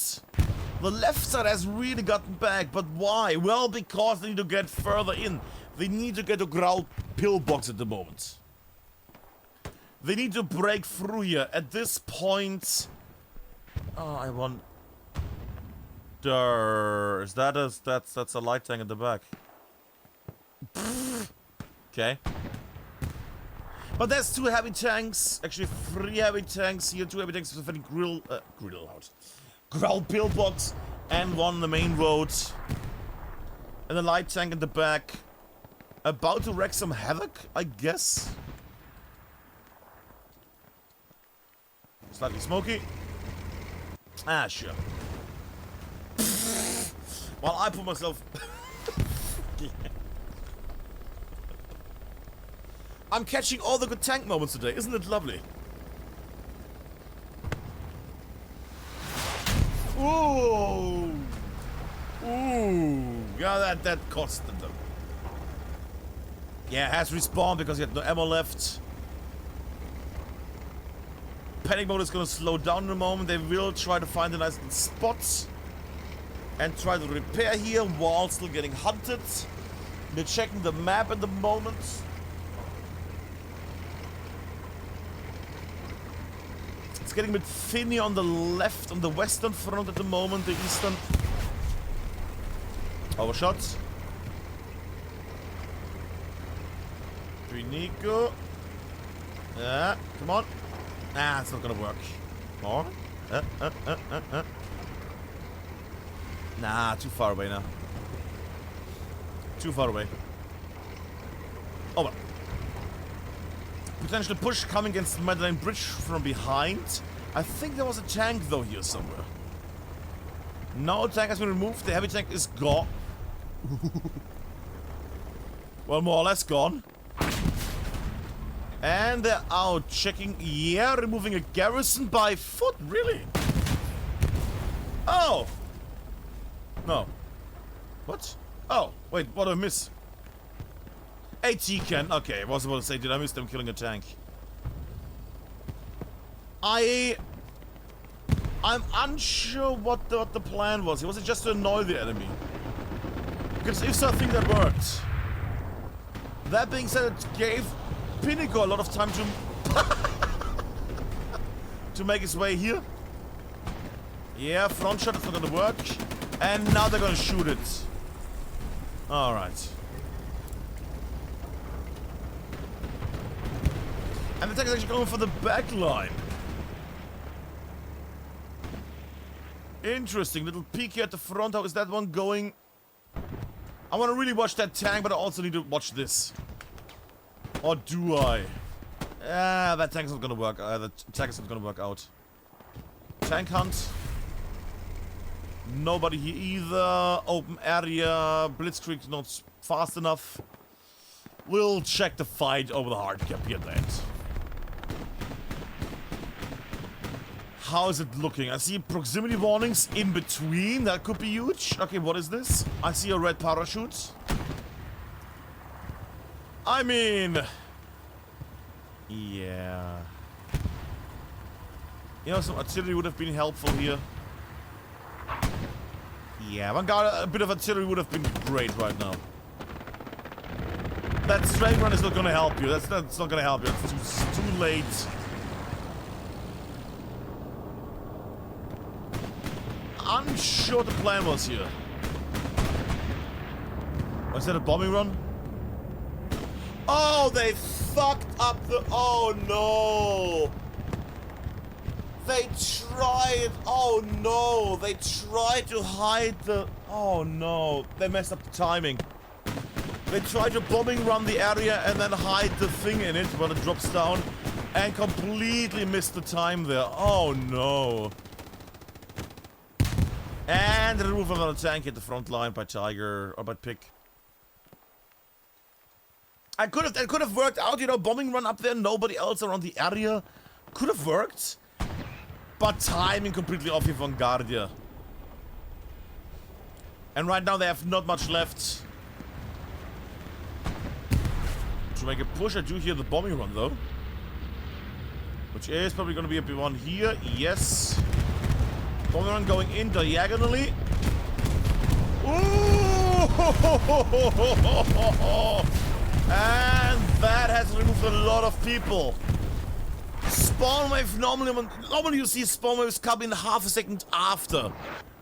The left side has really gotten back, but why? Well, because they need to get further in. They need to get to Growl pillbox at the moment. They need to break through here. At this point... Oh, I want... That's a light tank in the back. Okay. But there's 2 heavy tanks. Actually, 3 heavy tanks here. 2 heavy tanks with a very Growl pillbox. And 1 on the main road. And a light tank in the back. About to wreak some havoc, I guess. Slightly smoky. Ah, sure. While I put myself... Yeah. I'm catching all the good tank moments today. Isn't it lovely? Ooh. Ooh. Yeah, that cost them. Yeah, has respawned because he had no ammo left. Panic mode is gonna slow down in a moment. They will try to find a nice little spot and try to repair here while still getting hunted. They're checking the map at the moment. It's getting a bit thinny on the left, on the western front at the moment, the eastern. Overshot. Nico. Yeah, come on. Nah, it's not gonna work. More. Nah, too far away now. Too far away. Over. Potential push coming against the Madeleine Bridge from behind. I think there was a tank though here somewhere. No tank has been removed. The heavy tank is gone. Well, more or less gone. And they're out checking. Yeah, removing a garrison by foot. Really? Oh. No. What? Oh, wait, what did I miss? AT can. Okay, I was about to say, did I miss them killing a tank? I'm unsure what the plan was. Was it just to annoy the enemy? Because if so, I think that worked. That being said, it gave Pinnacle a lot of time to make his way here. Yeah, front shot is not gonna work. And now they're gonna shoot it. Alright. And the tank is actually going for the back line. Interesting. Little peek here at the front. How is that one going? I want to really watch that tank, but I also need to watch this. Or do I? Ah, that tank's not gonna work. The tank is not gonna work out. Tank hunt. Nobody here either. Open area. Blitzkrieg not fast enough. We'll check the fight over the hard cap here at the end. How is it looking? I see proximity warnings in between. That could be huge. Okay, what is this? I see a red parachute. I mean... yeah. You know, some artillery would have been helpful here. Yeah, Vanguarda, a bit of artillery would have been great right now. That straight run is not gonna help you. That's not gonna help you. It's too late. Unsure the plan was here. Was that a bombing run? Oh, they fucked up the... oh no! They tried... oh no! They tried to hide the... oh no! They messed up the timing. They tried to bombing run the area and then hide the thing in it when it drops down. And completely missed the time there. Oh no! And the removal of another tank at the front line by Tiger or by Pick. I could have worked out, you know, bombing run up there, nobody else around the area. Could have worked. But timing completely off here, Vanguardia. And right now they have not much left to make a push. I do hear the bombing run though, which is probably going to be a big one here. Yes. Bombing run going in diagonally. Ooh! And that has removed a lot of people. Spawn wave normally you see spawn waves come in half a second after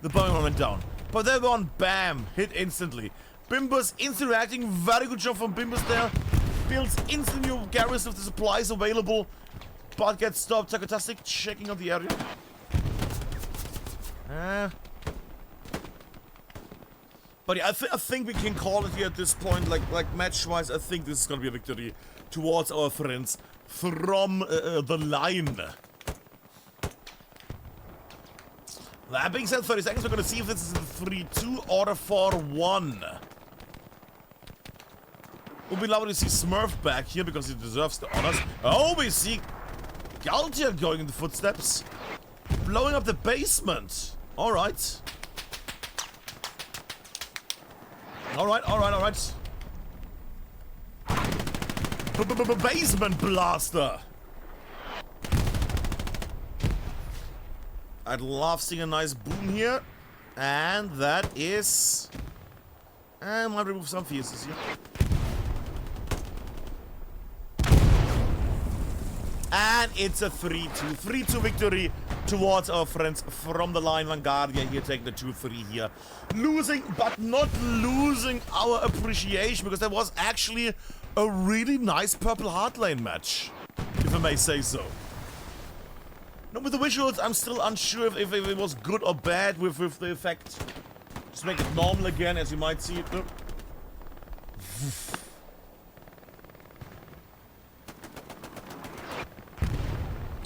the bombing run went down. But that one, bam, hit instantly. Bimbus instantly reacting. Very good job from Bimbus there. Builds instant new garrison with the supplies available. But gets stopped. Takotastic checking on the area. But yeah, I think we can call it here at this point, like match-wise. I think this is gonna be a victory towards our friends from the line. That being said, 30 seconds. We're gonna see if this is a 3-2 or a 4-1. Would be lovely to see Smurf back here because he deserves the honors. Oh, we see Galtier going in the footsteps, blowing up the basement. All right. Alright. Basement blaster. I'd love seeing a nice boom here. And that is... I might remove some fuses here. And it's a 3-2. 3-2 victory towards our friends from the line. VANGUARDA here taking the 2-3 here. Losing, but not losing our appreciation, because that was actually a really nice purple hard lane match, if I may say so. Now with the visuals, I'm still unsure if it was good or bad with the effect. Just make it normal again, as you might see it.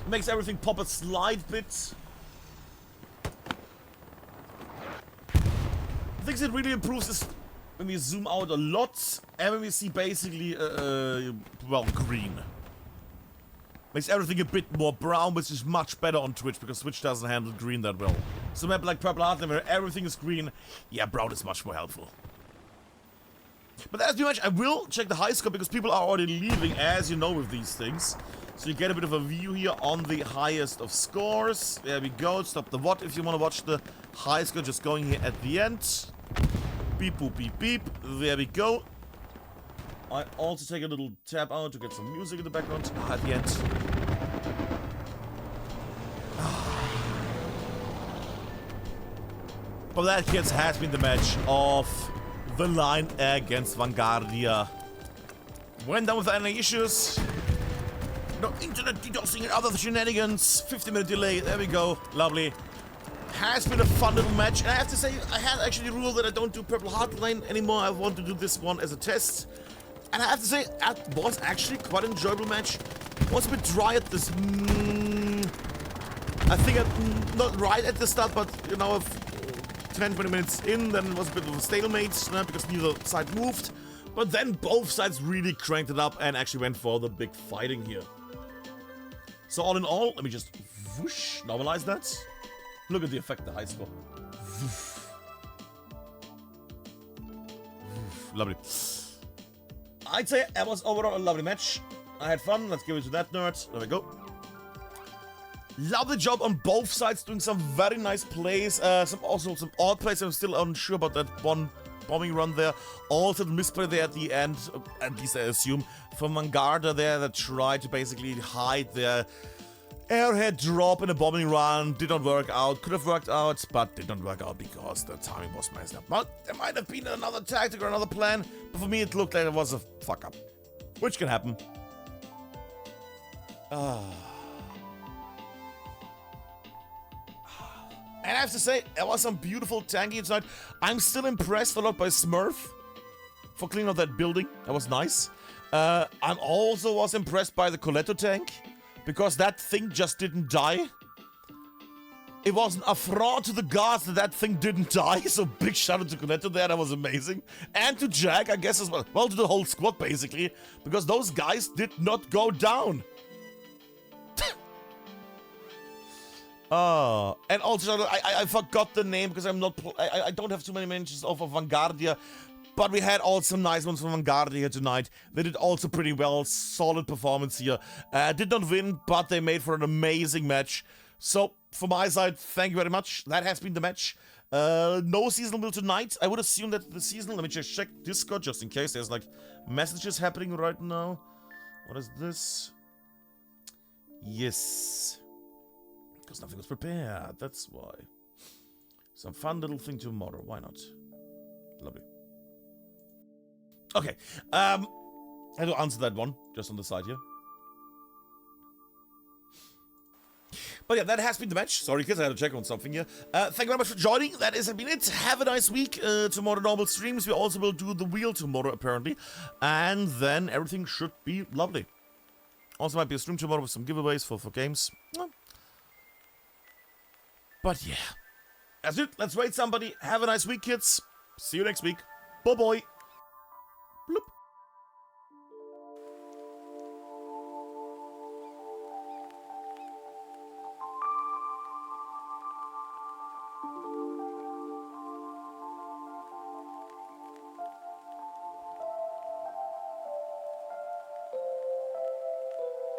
Makes everything pop a slight bit. I think it really improves this when we zoom out a lot and when we see basically, well, green. Makes everything a bit more brown, which is much better on Twitch because Twitch doesn't handle green that well. So map like Purple Heartland where everything is green, yeah, brown is much more helpful. But as much, I will check the high score because people are already leaving, as you know, with these things. So you get a bit of a view here on the highest of scores. There we go. Stop the what if you want to watch the high score just going here at the end. Beep, boop, beep, beep. There we go. I also take a little tab out to get some music in the background at the end. But that, kids, has been the match of the line against VANGUARDA. Went down without any issues. No internet DDoSing and other shenanigans. 50-minute delay. There we go. Lovely. Has been a fun little match. And I have to say, I had actually ruled that I don't do Purple Heart Lane anymore. I want to do this one as a test. And I have to say, that was actually quite an enjoyable match. Was a bit dry at this. I think not right at the start, but you know, 10-20 minutes in, then it was a bit of a stalemate because neither side moved. But then both sides really cranked it up and actually went for the big fighting here. So all in all, let me just whoosh, normalize that. Look at the effect, the high score. Lovely. I'd say it was overall a lovely match. I had fun. Let's give it to that nerd. There we go. Lovely job on both sides, doing some very nice plays. Also some odd plays. I'm still unsure about that one bombing run there. Also the misplay there at the end, at least I assume, from VANGUARDA there that tried to basically hide their airhead drop in a bombing run. Did not work out. Could have worked out, but did not work out because the timing was messed up. But there might have been another tactic or another plan, but for me it looked like it was a fuck up. Which can happen. And I have to say, there was some beautiful tanking tonight. I'm still impressed a lot by Smurf for cleaning up that building. That was nice. I also was impressed by the Coletto tank, because that thing just didn't die. It was an affront to the gods that that thing didn't die, so big shout out to Coletto there, that was amazing. And to Jack, I guess as well. Well, to the whole squad, basically, because those guys did not go down. And also, I forgot the name because I'm not... I don't have too many mentions of Vanguardia. But we had also some nice ones from Vanguardia here tonight. They did also pretty well. Solid performance here. Did not win, but they made for an amazing match. So, from my side, thank you very much. That has been the match. No seasonal build tonight. I would assume that the seasonal... Let me just check Discord just in case there's, like, messages happening right now. What is this? Yes. Because nothing was prepared. That's why. Some fun little thing tomorrow. Why not? Lovely. Okay. I had to answer that one just on the side here. But yeah, that has been the match. Sorry, kids, I had to check on something here. Thank you very much for joining. That has been it. Have a nice week. Tomorrow, normal streams. We also will do the wheel tomorrow, apparently. And then everything should be lovely. Also might be a stream tomorrow with some giveaways for games. But yeah. That's it. Let's rate somebody. Have a nice week, kids. See you next week. Bye-bye.